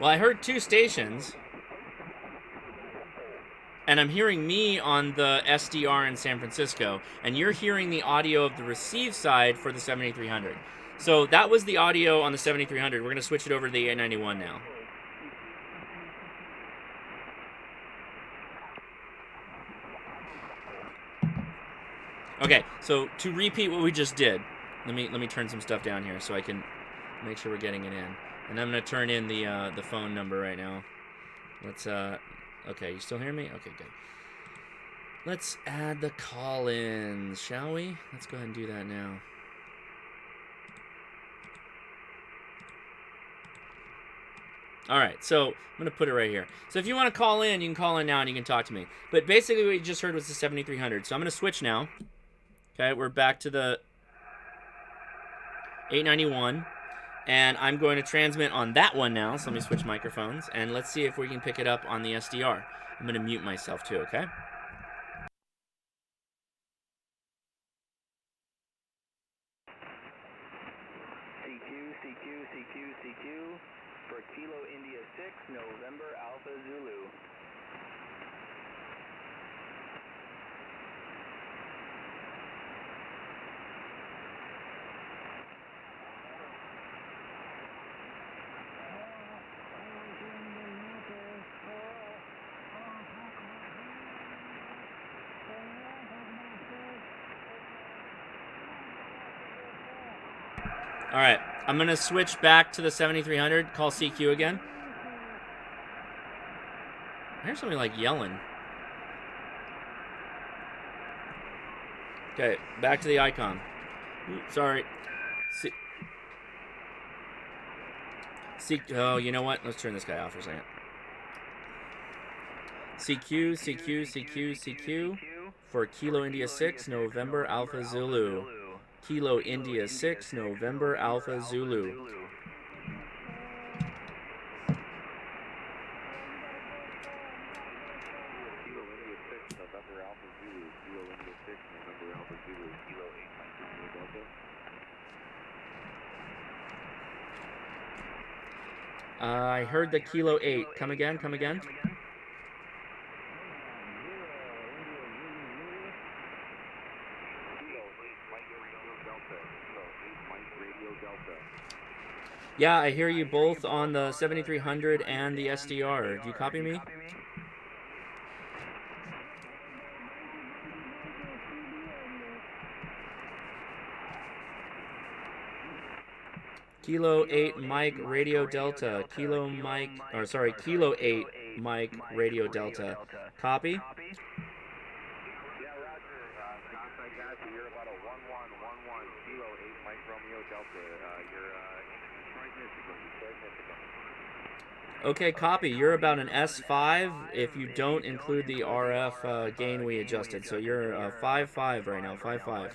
Well, I heard 2 stations, and I'm hearing me on the SDR in San Francisco, and you're hearing the audio of the receive side for the 7300. So that was the audio on the 7300. We're going to switch it over to the 891 now. Okay, so to repeat what we just did, let me turn some stuff down here so I can make sure we're getting it in. And I'm going to turn in the phone number right now. Let's, okay, you still hear me? Okay, good. Let's add the call-ins, shall we? Let's go ahead and do that now. All right, so I'm going to put it right here. So if you want to call in, you can call in now and you can talk to me. But basically what you just heard was the 7300. So I'm going to switch now. Okay, we're back to the 891. And I'm going to transmit on that one now. So let me switch microphones. And let's see if we can pick it up on the SDR. I'm going to mute myself too, okay? CQ, CQ, CQ, CQ for Kilo India 6, November Alpha Zulu. All right, I'm going to switch back to the 7300, call CQ again. I hear somebody like yelling. Okay, back to the ICOM. Sorry. Oh, you know what? Let's turn this guy off for a second. CQ, CQ, CQ, CQ for Kilo India 6, November Alpha Zulu. Kilo India 6, November Alpha Zulu. I heard the Kilo 8. Come again, come again. Yeah, I hear you both on the 7300 and the SDR. Do you copy me? Kilo 8 Mike Radio Delta. Kilo 8 Mike Radio Delta. Copy? Yeah, Roger. I got you. You're about a 1111 Kilo 8 Mike Romeo Delta. You're in Detroit, Michigan. Okay, copy. You're about an S5 if you don't include the RF gain we adjusted. So you're 5.5 right now, 5.5. Oh, wow,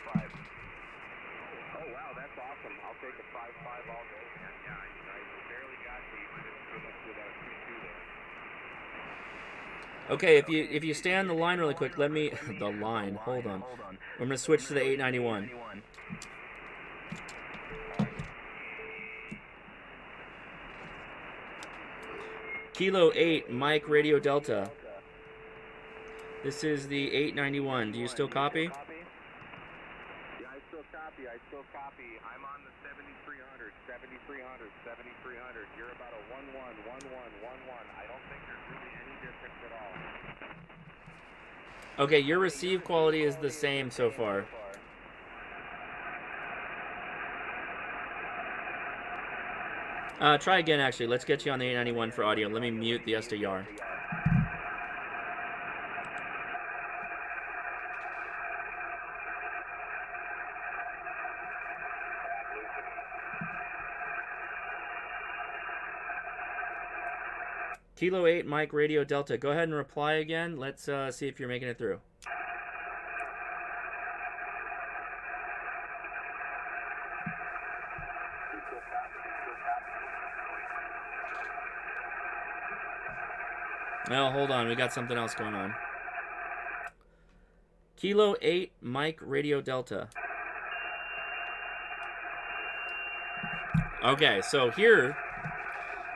that's awesome. I'll take a 5.5 all day, man. Yeah, I barely got you. You might have put up to about a 3.2 there. Okay, if you stay on the line really quick, let me... the line, hold on. I'm going to switch to the 891. Kilo 8 Mike Radio Delta. This is the 891. Do you still copy? Yeah, I still copy. I'm on the 7300. You're about a 111111. I don't think there's really any difference at all. Okay, your receive quality is the same so far. Try again, actually. Let's get you on the 891 for audio. Let me mute the SDR. Kilo 8 Mike Radio Delta. Go ahead and reply again. Let's see if you're making it through. Well, hold on. We got something else going on. Kilo 8 Mike Radio Delta. Okay, so here,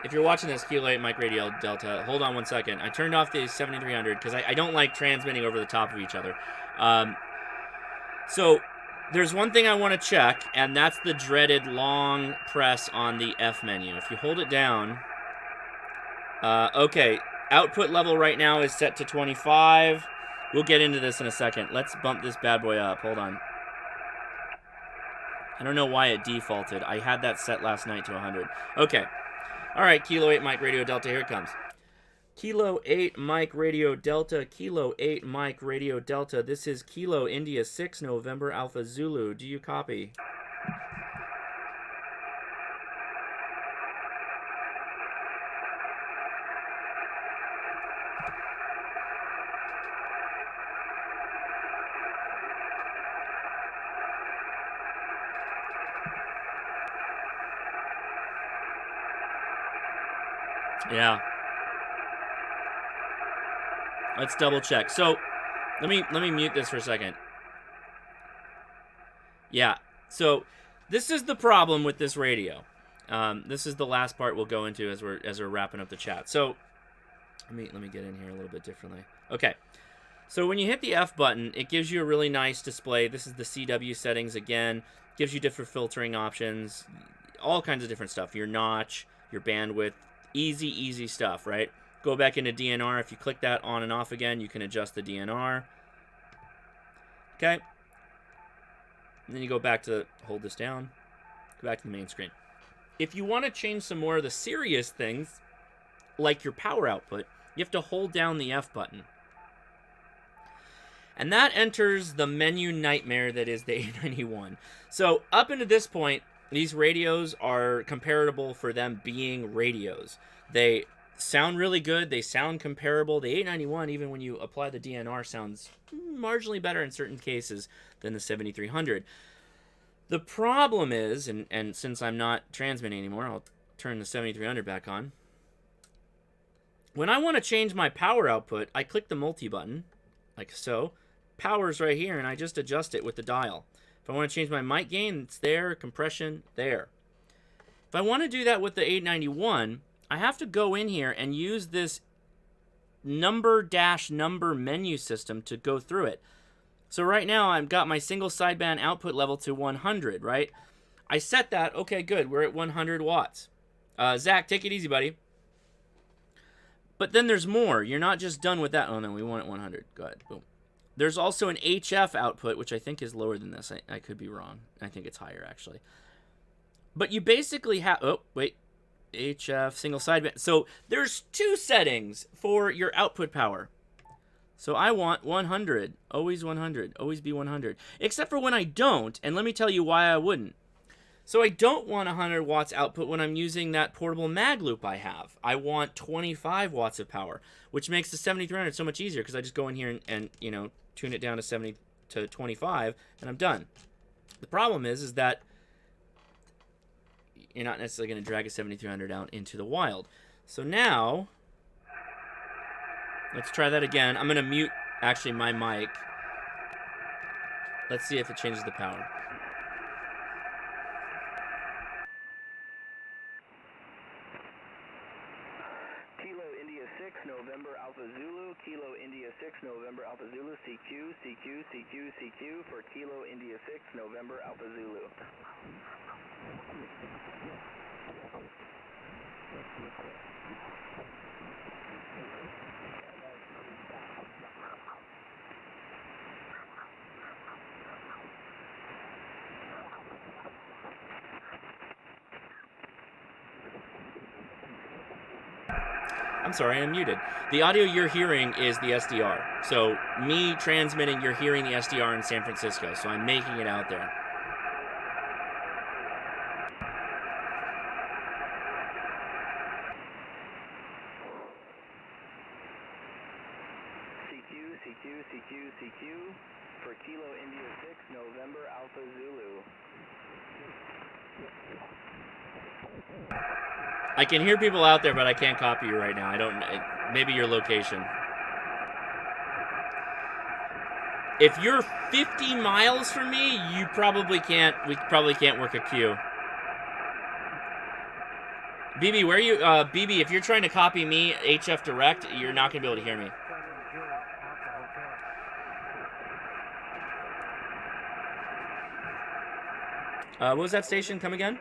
if you're watching this Kilo 8 Mike Radio Delta, hold on one second. I turned off the 7300 because I don't like transmitting over the top of each other. So there's one thing I want to check, and that's the dreaded long press on the F menu. If you hold it down, okay, output level right now is set to 25. We'll get into this in a second. Let's bump this bad boy up. Hold on. I don't know why it defaulted. I had that set last night to 100. Okay. All right, Kilo 8 Mike Radio Delta, here it comes. Kilo 8 Mike Radio Delta, Kilo 8 Mike Radio Delta. This is Kilo India 6 November Alpha Zulu. Do you copy? Yeah. Let's double check. So, let me mute this for a second. Yeah. So, this is the problem with this radio. This is the last part we'll go into as we're wrapping up the chat. So, let me get in here a little bit differently. Okay. So when you hit the F button, it gives you a really nice display. This is the CW settings again. Gives you different filtering options, all kinds of different stuff. Your notch, your bandwidth, easy stuff, right? Go back into DNR. If you click that on and off again, you can adjust the DNR. Okay. And then you go back to, hold this down, go back to the main screen. If you want to change some more of the serious things, like your power output, you have to hold down the F button. And that enters the menu nightmare that is the 891. So up into this point, these radios are comparable for them being radios. They sound really good. They sound comparable. The 891, even when you apply the DNR, sounds marginally better in certain cases than the 7300. The problem is, and since I'm not transmitting anymore, I'll turn the 7300 back on. When I want to change my power output, I click the multi button, like so. Power's right here, and I just adjust it with the dial. If I want to change my mic gain, it's there. Compression, there. If I want to do that with the 891, I have to go in here and use this number menu system to go through it. So right now, I've got my single sideband output level to 100, right? I set that. Okay, good. We're at 100 watts. Zach, take it easy, buddy. But then there's more. You're not just done with that. Oh, no, we want it 100. Go ahead. Boom. There's also an HF output, which I think is lower than this. I could be wrong. I think it's higher, actually. But you basically have... Oh, wait. HF, single sideband. So there's two settings for your output power. So I want 100. Always 100. Always be 100. Except for when I don't. And let me tell you why I wouldn't. So I don't want 100 watts output when I'm using that portable mag loop I have. I want 25 watts of power, which makes the 7300 so much easier because I just go in here and you know, tune it down to 70 to 25 and I'm done. The problem is that you're not necessarily going to drag a 7300 out into the wild. So now, let's try that again. I'm going to mute actually my mic. Let's see if it changes the power. November Alpha Zulu, Kilo India 6, November Alpha Zulu, CQ, CQ, CQ, CQ for Kilo India 6, November Alpha Zulu. I'm sorry, I'm muted. The audio you're hearing is the SDR. So me transmitting, you're hearing the SDR in San Francisco. So I'm making it out there. CQ, CQ, CQ, CQ for Kilo India 6, November Alpha Zulu. I can hear people out there, but I can't copy you right now. I don't. Maybe your location. If you're 50 miles from me, you probably can't. We probably can't work a queue. BB, where are you? BB, if you're trying to copy me, HF Direct, you're not gonna be able to hear me. 7 Juliet Alpha Hotel. What was that station? Come again?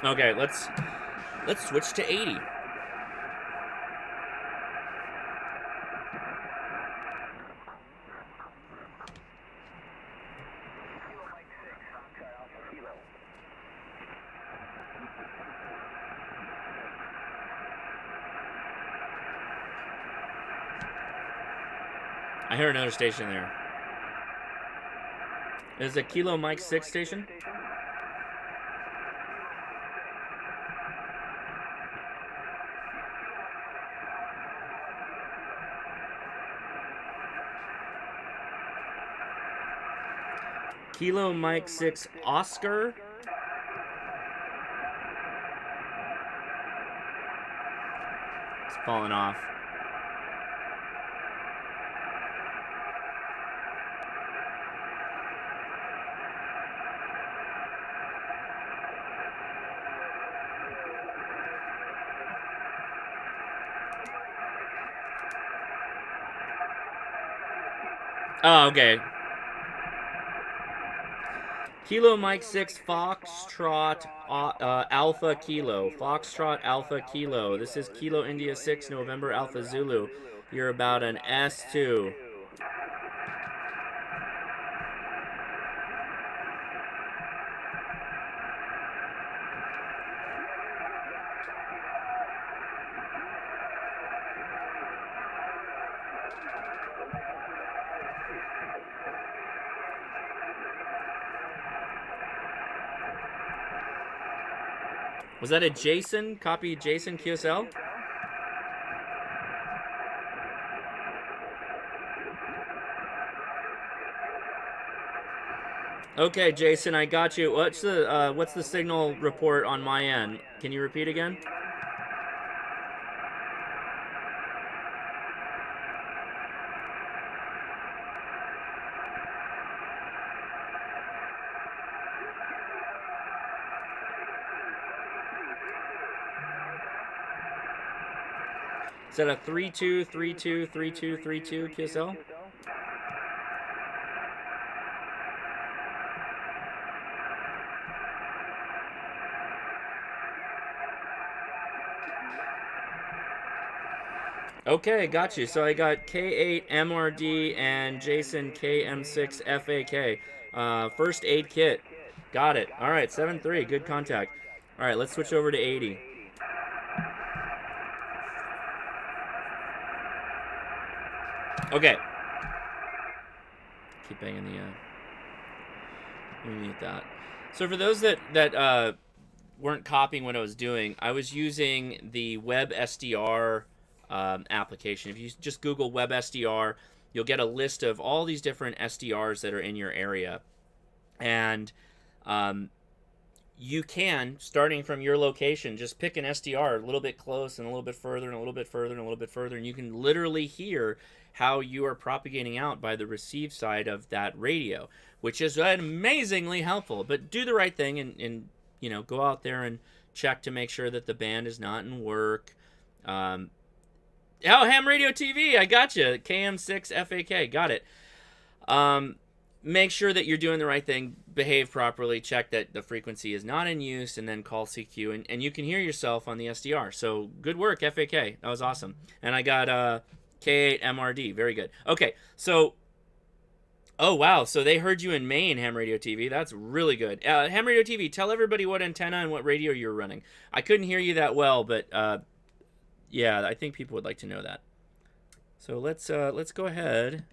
Okay, let's switch to 80. I hear another station there. Is it Kilo Mike 6 station? Kilo Mike 6 Oscar. It's falling off. Oh, okay. Kilo Mike 6 Foxtrot Alpha Kilo. Foxtrot Alpha Kilo. This is Kilo India 6 November Alpha Zulu. You're about an S2. Was that a Jason? Copy Jason QSL? Okay, Jason, I got you. What's the signal report on my end? Can you repeat again? Is that a 32323232 QSL? Okay, got you. So I got K8 MRD and Jason KM6 FAK. First aid kit. Got it. All right, 7-3. Good contact. All right, let's switch over to 80. Okay. Keep banging the. Let me mute that. So for those that weren't copying what I was doing, I was using the Web SDR application. If you just Google Web SDR, you'll get a list of all these different SDRs that are in your area, and you can, starting from your location, just pick an SDR a little bit close and a little bit further and a little bit further and a little bit further, and you can literally hear how you are propagating out by the receive side of that radio, which is amazingly helpful. But do the right thing and you know, go out there and check to make sure that the band is not in work. Ham Radio TV, I got you. KM6 FAK, got it. Make sure that you're doing the right thing, behave properly, check that the frequency is not in use, and then call CQ, and you can hear yourself on the SDR. So good work, FAK. That was awesome. And I got K8 MRD. Very good. Okay, so, oh, wow. So they heard you in Maine, Ham Radio TV. That's really good. Ham Radio TV, tell everybody what antenna and what radio you're running. I couldn't hear you that well, but yeah, I think people would like to know that. So let's go ahead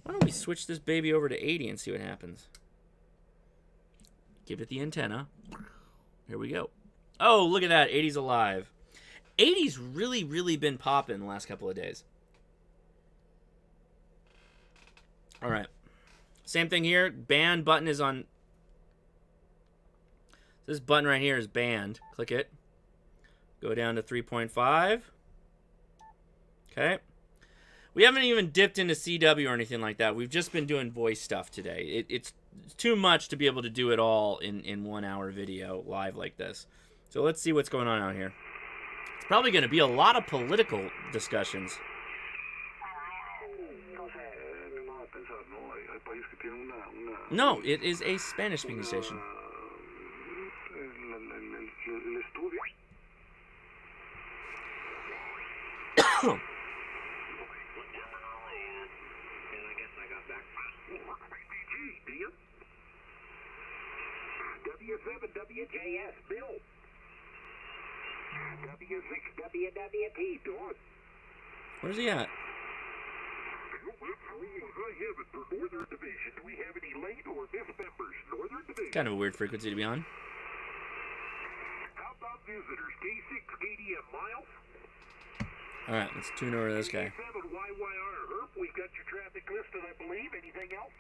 Why don't we switch this baby over to 80 and see what happens? Give it the antenna. Here we go. Oh, look at that. 80's alive. 80's really, really been popping the last couple of days. All right. Same thing here. Band button is on. This button right here is band. Click it. Go down to 3.5. Okay. We haven't even dipped into CW or anything like that. We've just been doing voice stuff today. It's too much to be able to do it all in 1 hour video live like this. So let's see what's going on out here. It's probably going to be a lot of political discussions. No, it is a Spanish-speaking station. W7WJS, Bill. W6WWT, Dawn. Where's he at? For Northern Division, do we have any late or missed members? Northern Division. Kind of a weird frequency to be on. How about visitors? K6, KDM, Miles? Alright, let's tune over to this guy. K7, YYR, Herb. We've got your traffic listed, I believe. Anything else?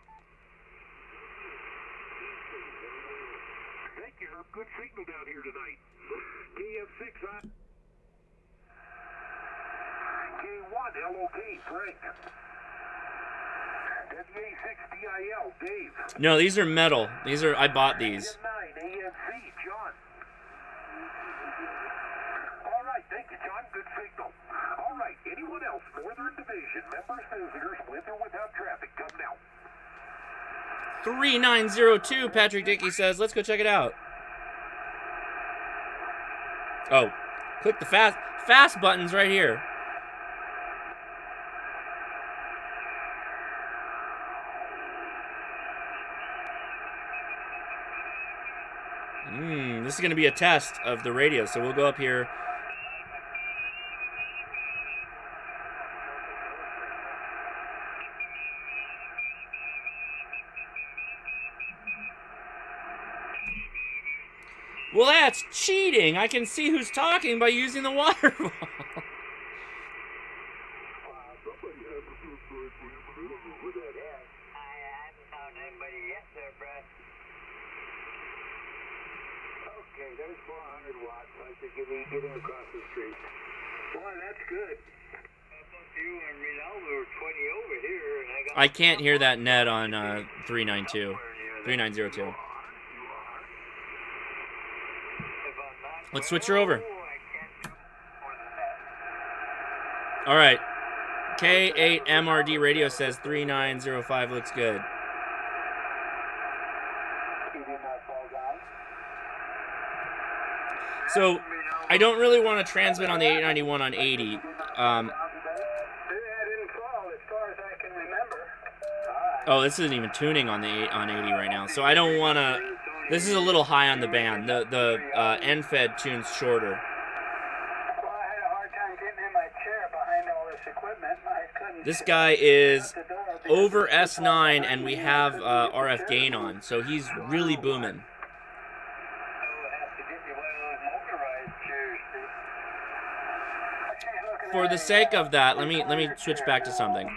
Thank you, Herb. Good signal down here tonight. KF6, K1, LOK, Frank. WA6DIL, Dave. No, these are metal. These are, I bought these. AM9, AMC, John. All right, thank you, John. Good signal. All right, anyone else, Northern Division, members, visitors, with or without traffic, come now. 3902, Patrick Dickey says. Let's go check it out. Oh, click the fast buttons right here. This is going to be a test of the radio, so we'll go up here. Well, that's cheating. I can see who's talking by using the waterfall. Okay, there's 400 watts. I should get him across the street. Boy, that's good. You and Rinaldo were 20 over here, and I can't hear that net on 3902. Let's switch her over. All right. K8 MRD radio says 3905 looks good. So, I don't really want to transmit on the 891 on 80. Oh, this isn't even tuning on the 80 right now. So I don't want to. This is a little high on the band. The end-fed tune's shorter. This guy is over S9, and we have RF gain on, so he's really booming. For the sake of that, let me switch back to something.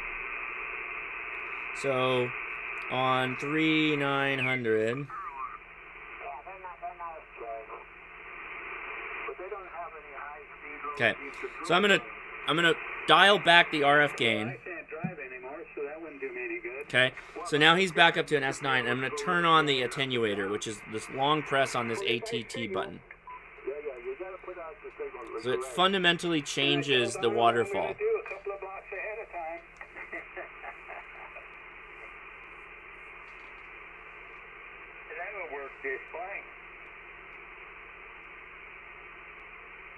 So, on 3900. Okay, so I'm gonna dial back the RF gain. Okay, so now he's back up to an S9, and I'm gonna turn on the attenuator, which is this long press on this ATT button. So it fundamentally changes the waterfall.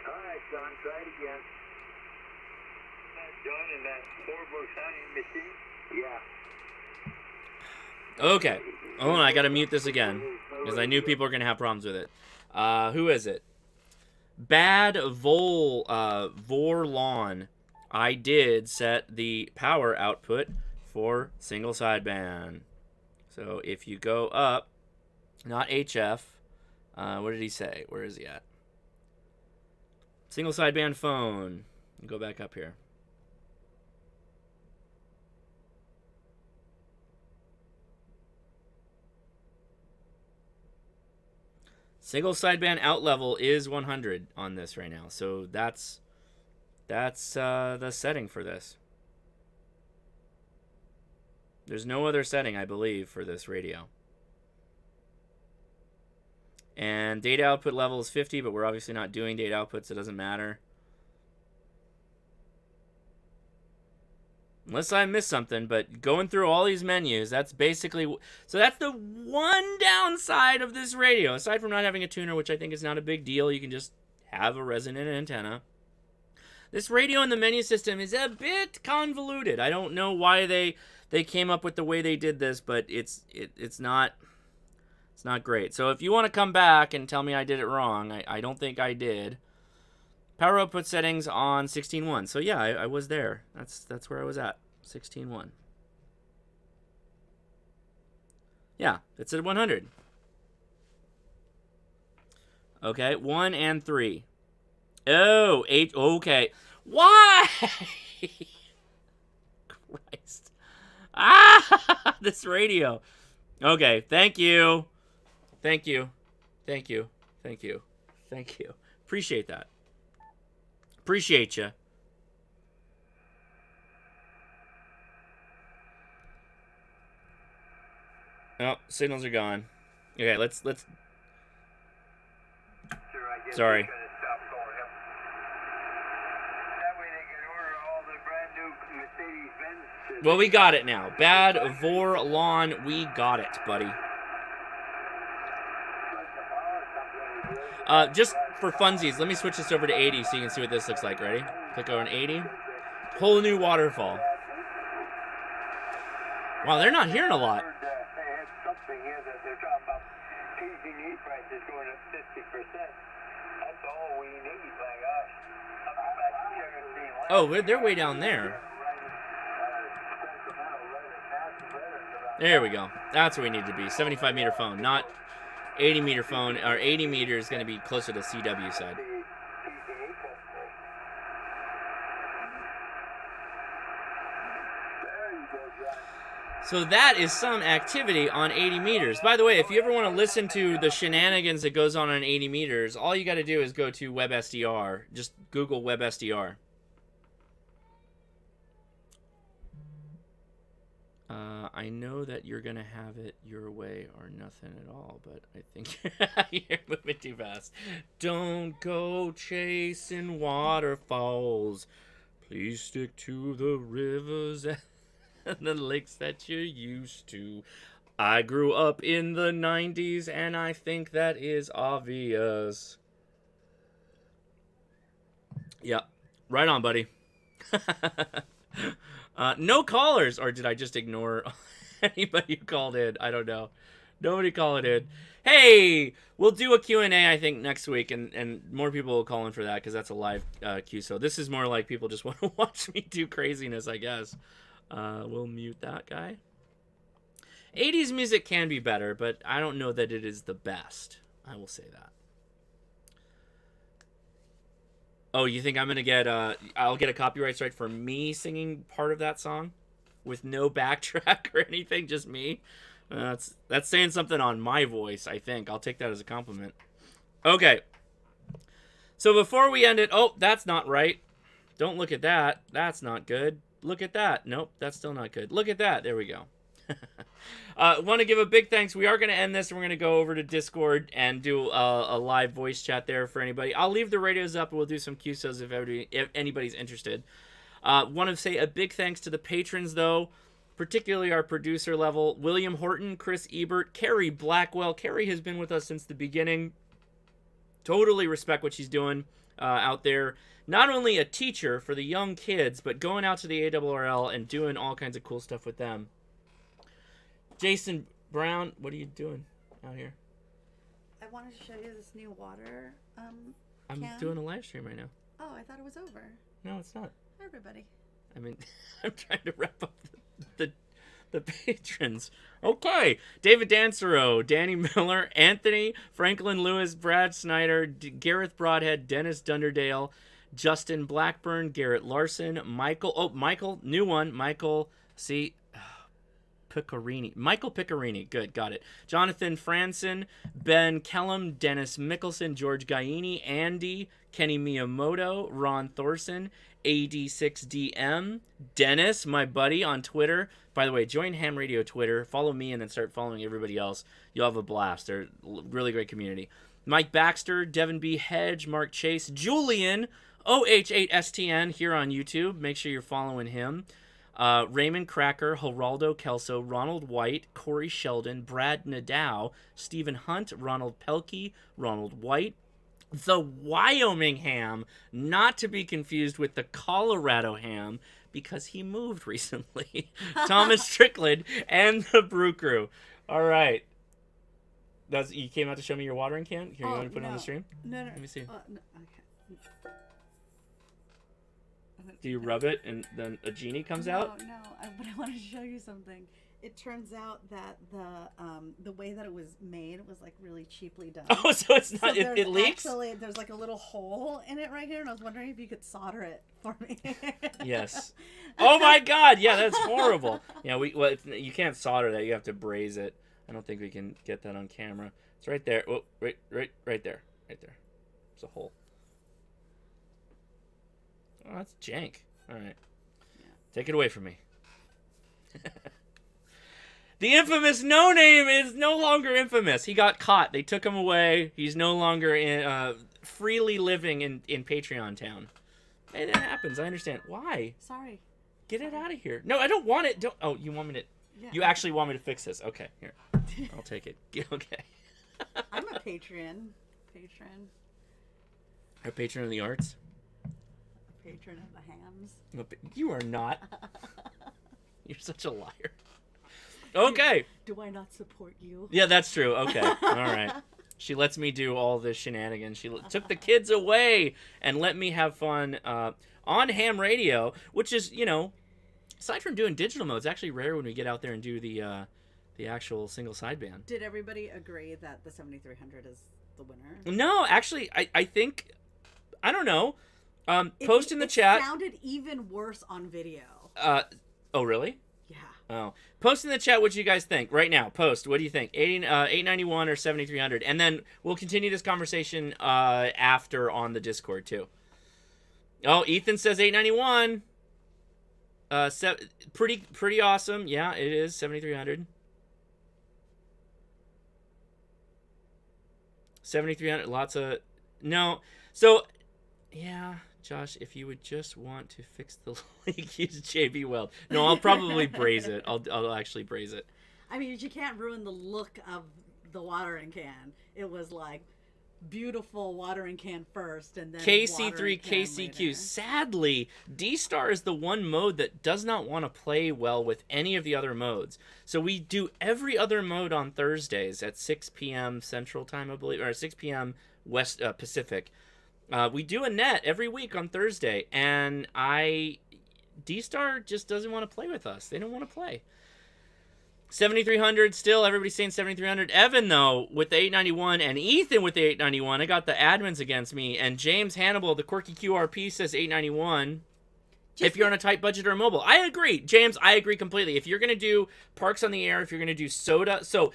Alright, John, try it again. John, in that horrible sounding machine? Yeah. Okay. Hold on, I gotta mute this again, because I knew people were gonna have problems with it. Who is it? Bad Vorlon. I did set the power output for single sideband. So if you go up, not HF, what did he say? Where is he at? Single sideband phone. Go back up here. Single sideband out level is 100 on this right now. So that's the setting for this. There's no other setting, I believe, for this radio. And data output level is 50, but we're obviously not doing data output, so it doesn't matter. Unless I missed something, but going through all these menus, that's basically... So that's the one downside of this radio. Aside from not having a tuner, which I think is not a big deal. You can just have a resonant antenna. This radio in the menu system is a bit convoluted. I don't know why they came up with the way they did this, but it's not great. So if you want to come back and tell me I did it wrong, I don't think I did. Power output settings on 16.1. So yeah, I was there. That's where I was at. 16.1. Yeah, it's at 100. Okay, 1 and 3. Oh, 8. Okay. Why? Christ. Ah, this radio. Okay, thank you. Thank you. Thank you. Thank you. Thank you. Appreciate that. Appreciate you. Oh, signals are gone. Okay, let's. Sorry. Well, we got it now. Bad Vorlon, we got it, buddy. Just for funsies, let me switch this over to 80 so you can see what this looks like. Ready? Click over on 80. Whole new waterfall. Wow, they're not hearing a lot. Oh, they're way down there. There we go. That's where we need to be. 75 meter phone, not 80 meter phone. Or 80 meter is going to be closer to CW side. So that is some activity on 80 meters. By the way, if you ever want to listen to the shenanigans that goes on 80 meters, all you got to do is go to WebSDR. Just Google WebSDR. I know that you're going to have it your way or nothing at all, but I think you're moving too fast. Don't go chasing waterfalls. Please stick to the rivers and the lakes that you're used to. I grew up in the 90s, and I think that is obvious. Yeah, right on, buddy. No callers, or did I just ignore anybody who called in? I don't know. Nobody called in. Hey, we'll do a Q&A, I think, next week, and more people will call in for that because that's a live Q. So this is more like people just want to watch me do craziness, I guess. We'll mute that guy. 80s music can be better, but I don't know that it is the best. I will say that. Oh, you think I'm going to get, I'll get a copyright strike for me singing part of that song? With no backtrack or anything, just me? That's saying something on my voice, I think. I'll take that as a compliment. Okay. So before we end it, oh, that's not right. Don't look at that. That's not good. Look at that. Nope, that's still not good. Look at that. There we go. Want to give a big thanks. We are going to end this, and we're going to go over to Discord and do a live voice chat there for anybody. I'll leave the radios up, and we'll do some QSOs if anybody's interested. Want to say a big thanks to the patrons, though, particularly our producer level, William Horton, Chris Ebert, Carrie Blackwell. Carrie has been with us since the beginning. Totally respect what she's doing out there. Not only a teacher for the young kids, but going out to the ARRL and doing all kinds of cool stuff with them. Jason Brown, what are you doing out here? I wanted to show you this new water I'm can. doing a live stream right now. Oh, I thought it was over. No, it's not. Hi, everybody. I mean, I'm trying to wrap up the The patrons. Okay. David Dancero, Danny Miller, Anthony, Franklin Lewis, Brad Snyder, Gareth Broadhead, Dennis Dunderdale, Justin Blackburn, Garrett Larson, Michael, new one, Michael, see, Piccarini. Michael Piccarini. Good, got it. Jonathan Franson, Ben Kellum, Dennis Mickelson, George Gaini, Andy, Kenny Miyamoto, Ron Thorson, AD6DM, Dennis, my buddy on Twitter. By the way, join Ham Radio Twitter. Follow me and then start following everybody else. You'll have a blast. They're a really great community. Mike Baxter, Devin B. Hedge, Mark Chase, Julian, OH8STN here on YouTube. Make sure you're following him. Raymond Cracker, Geraldo Kelso, Ronald White, Corey Sheldon, Brad Nadeau, Stephen Hunt, Ronald Pelkey, Ronald White, the Wyoming Ham, not to be confused with the Colorado Ham, because he moved recently, Thomas Strickland, and the Brew Crew. All right. You came out to show me your watering can? Here, you want to put it on the stream? No. Let me see. No, okay. Do you rub it and then a genie comes out? No, but I wanted to show you something. It turns out that the way that it was made was like really cheaply done. Oh, so it's not, So it leaks? Actually, there's like a little hole in it right here, and I was wondering if you could solder it for me. Yes. Oh my God! Yeah, that's horrible. Yeah, you can't solder that. You have to braise it. I don't think we can get that on camera. It's right there. Oh, right there. Right there. It's a hole. Oh, that's jank. All right. Yeah. Take it away from me. The infamous No Name is no longer infamous. He got caught. They took him away. He's no longer freely living in Patreon town. It happens. I understand. Why? Sorry. Get it out of here. No, I don't want it. Don't. Oh, you want me to? Yeah. You actually want me to fix this? Okay, here. I'll take it. Okay. I'm a patron. A patron of the arts? A patron of the hams. You are not. You're such a liar. Okay. Do I not support you? Yeah, that's true. Okay. All right. She lets me do all this shenanigans. She took the kids away and let me have fun on ham radio, which is, aside from doing digital mode, it's actually rare when we get out there and do the actual single sideband. Did everybody agree that the 7300 is the winner? No, actually, I think, I don't know. Post in the chat. It sounded even worse on video. Oh, really? Yeah. Oh. Post in the chat what you guys think right now. Post. What do you think? 891 or 7300? And then we'll continue this conversation after on the Discord, too. Oh, Ethan says 891. Pretty awesome. Yeah, it is 7300. 7300. Lots of... No. So, yeah... Josh, if you would just want to fix the leak, use JB Weld. No, I'll probably braise it. I'll actually braise it. I mean, you can't ruin the look of the watering can. It was like beautiful watering can first, and then KC3 KCQ. Later. Sadly, D-Star is the one mode that does not want to play well with any of the other modes. So we do every other mode on Thursdays at 6 p.m. Central Time, I believe, or 6 p.m. West Pacific. We do a net every week on Thursday, and D-Star just doesn't want to play with us. They don't want to play. 7300 still, everybody's saying 7300. Evan, though, with the 891, and Ethan with the 891. I got the admins against me, and James Hannibal, the quirky QRP, says 891. If you're on a tight budget or mobile. I agree, James, I agree completely. If you're going to do Parks on the Air, if you're going to do Soda, so...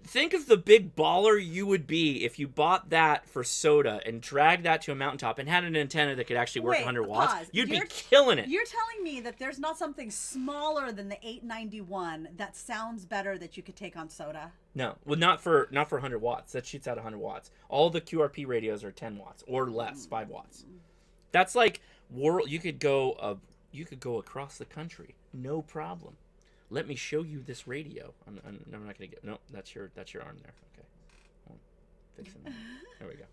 Think of the big baller you would be if you bought that for Soda and dragged that to a mountaintop and had an antenna that could actually work 100 watts. Pause. You'd be killing it. You're telling me that there's not something smaller than the 891 that sounds better that you could take on Soda? No, well, not for 100 watts. That shoots out 100 watts. All the QRP radios are 10 watts or less, 5 watts. That's like you could go across the country, no problem. Let me show you this radio. I'm not going to get... No, that's your arm there. Okay. Hold on. Fixing that. There we go.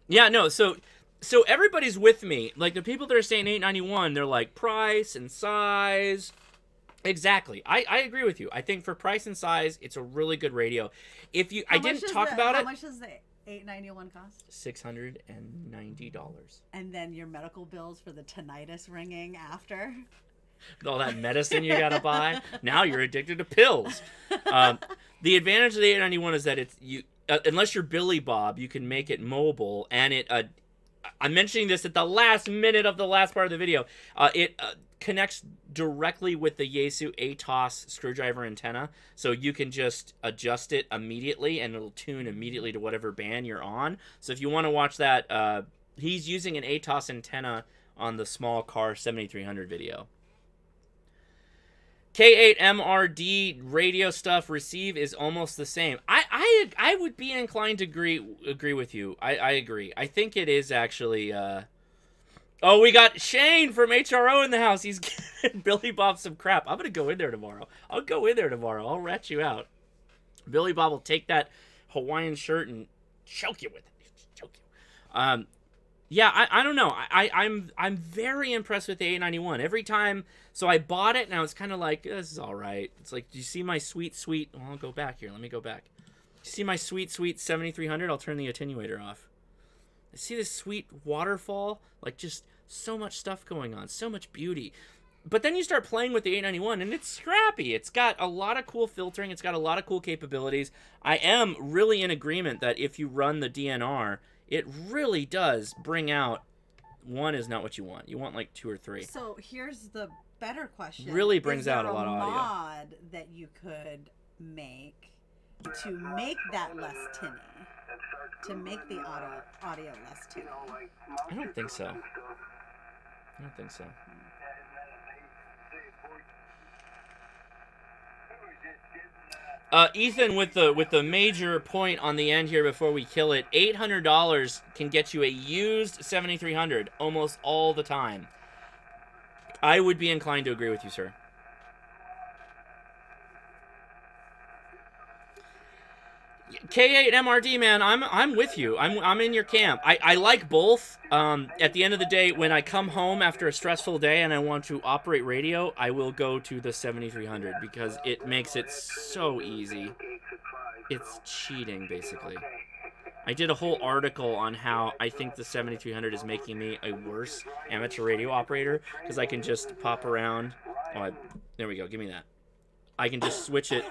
Yeah, no, so everybody's with me. Like, the people that are saying 891, they're like, price and size. Exactly. I agree with you. I think for price and size, it's a really good radio. I didn't talk about it. How much is 891 cost? $690. And then your medical bills for the tinnitus ringing after? All that medicine you gotta buy. Now you're addicted to pills. The advantage of the 891 is that it's unless you're Billy Bob, you can make it mobile, and it. I'm mentioning this at the last minute of the last part of the video. It connects directly with the Yaesu ATOS screwdriver antenna, so you can just adjust it immediately, and it'll tune immediately to whatever band you're on. So if you want to watch that, he's using an ATOS antenna on the small car 7300 video. K8MRD radio stuff receive is almost the same. I would be inclined to agree with you. I agree. I think it is actually. Oh, we got Shane from HRO in the house. He's giving Billy Bob some crap. I'm gonna go in there tomorrow. I'll go in there tomorrow. I'll rat you out. Billy Bob will take that Hawaiian shirt and choke you with it. Choke you. Yeah, I don't know. I'm very impressed with the 891. Every time, so I bought it and I was kind of like, this is all right. It's like, do you see my sweet? Well, I'll go back here. Let me go back. You see my sweet 7300? I'll turn the attenuator off. I see this sweet waterfall, like just so much stuff going on, so much beauty. But then you start playing with the 891 and it's scrappy. It's got a lot of cool filtering. It's got a lot of cool capabilities. I am really in agreement that if you run the DNR, it really does bring out. One is not what you want. You want like 2 or 3. So here's the better question. Really brings out a lot of audio. Is there a mod that you could make to make that less tinny? To make the audio less tinny? I don't think so. I don't think so. Ethan, with the major point on the end here before we kill it, $800 can get you a used 7300 almost all the time. I would be inclined to agree with you, sir. K8MRD, man, I'm with you. I'm in your camp. I like both. At the end of the day, when I come home after a stressful day and I want to operate radio, I will go to the 7300 because it makes it so easy. It's cheating, basically. I did a whole article on how I think the 7300 is making me a worse amateur radio operator because I can just pop around. Oh, there we go. Give me that. I can just switch it.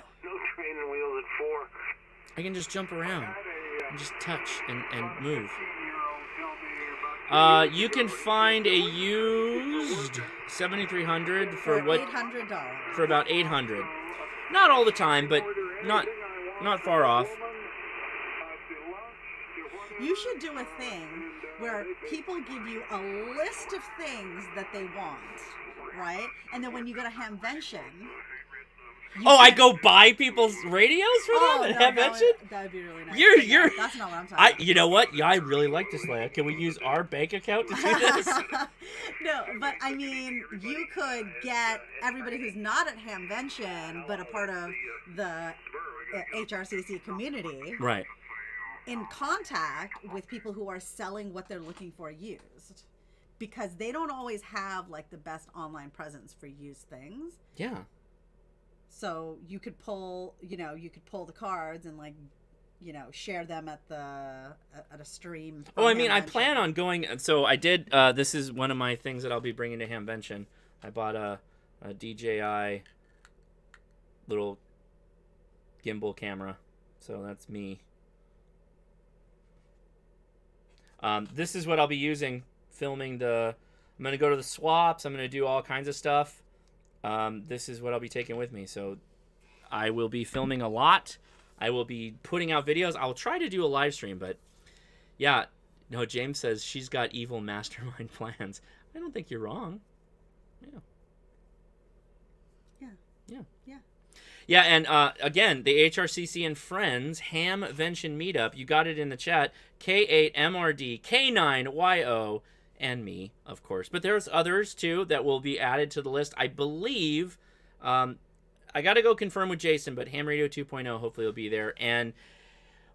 I can just jump around and just touch and move. You can find a used 7300 for what? $800. For about $800. Not all the time, but not far off. You should do a thing where people give you a list of things that they want, right? And then when you go to Hamvention, I go buy people's radios for them at Hamvention? That would be really nice. You're. That's not what I'm talking about. You know what? Yeah, I really like this, Leia. Can we use our bank account to do this? No, but I mean, you could get everybody who's not at Hamvention, but a part of the HRCC community, right, in contact with people who are selling what they're looking for used, because they don't always have like the best online presence for used things. Yeah. So you could pull the cards and share them at a stream. Oh, I mean, I plan on going. So I did. This is one of my things that I'll be bringing to Hamvention. I bought a DJI little gimbal camera. So that's me. This is what I'll be using filming I'm going to go to the swaps. I'm going to do all kinds of stuff. This is what I'll be taking with me. So I will be filming a lot. I will be putting out videos. I'll try to do a live stream, but yeah. No, James says she's got evil mastermind plans. I don't think you're wrong. Yeah, and again, the HRCC and Friends Hamvention meetup. You got it in the chat. K8MRD, K9YO, and me, of course. But there's others, too, that will be added to the list. I believe, I got to go confirm with Jason, but Ham Radio 2.0 hopefully will be there. And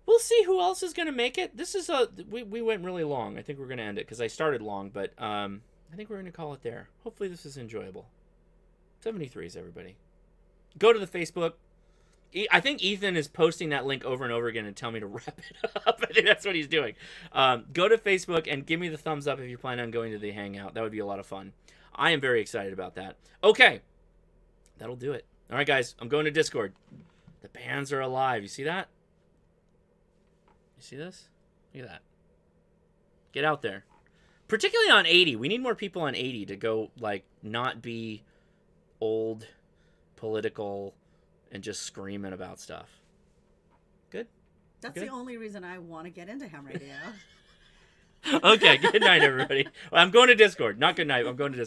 we'll see who else is going to make it. This is we went really long. I think we're going to end it because I started long, but I think we're going to call it there. Hopefully this is enjoyable. 73s, everybody. Go to the Facebook. I think Ethan is posting that link over and over again and telling me to wrap it up. I think that's what he's doing. Go to Facebook and give me the thumbs up if you plan on going to the Hangout. That would be a lot of fun. I am very excited about that. Okay. That'll do it. All right, guys. I'm going to Discord. The bands are alive. You see that? You see this? Look at that. Get out there. Particularly on 80. We need more people on 80 to go, like, not be old, political, and just screaming about stuff. Good? That's Good? the only reason I want to get into ham radio. Okay, good night, everybody. Well, I'm going to Discord. Not good night. I'm going to Discord.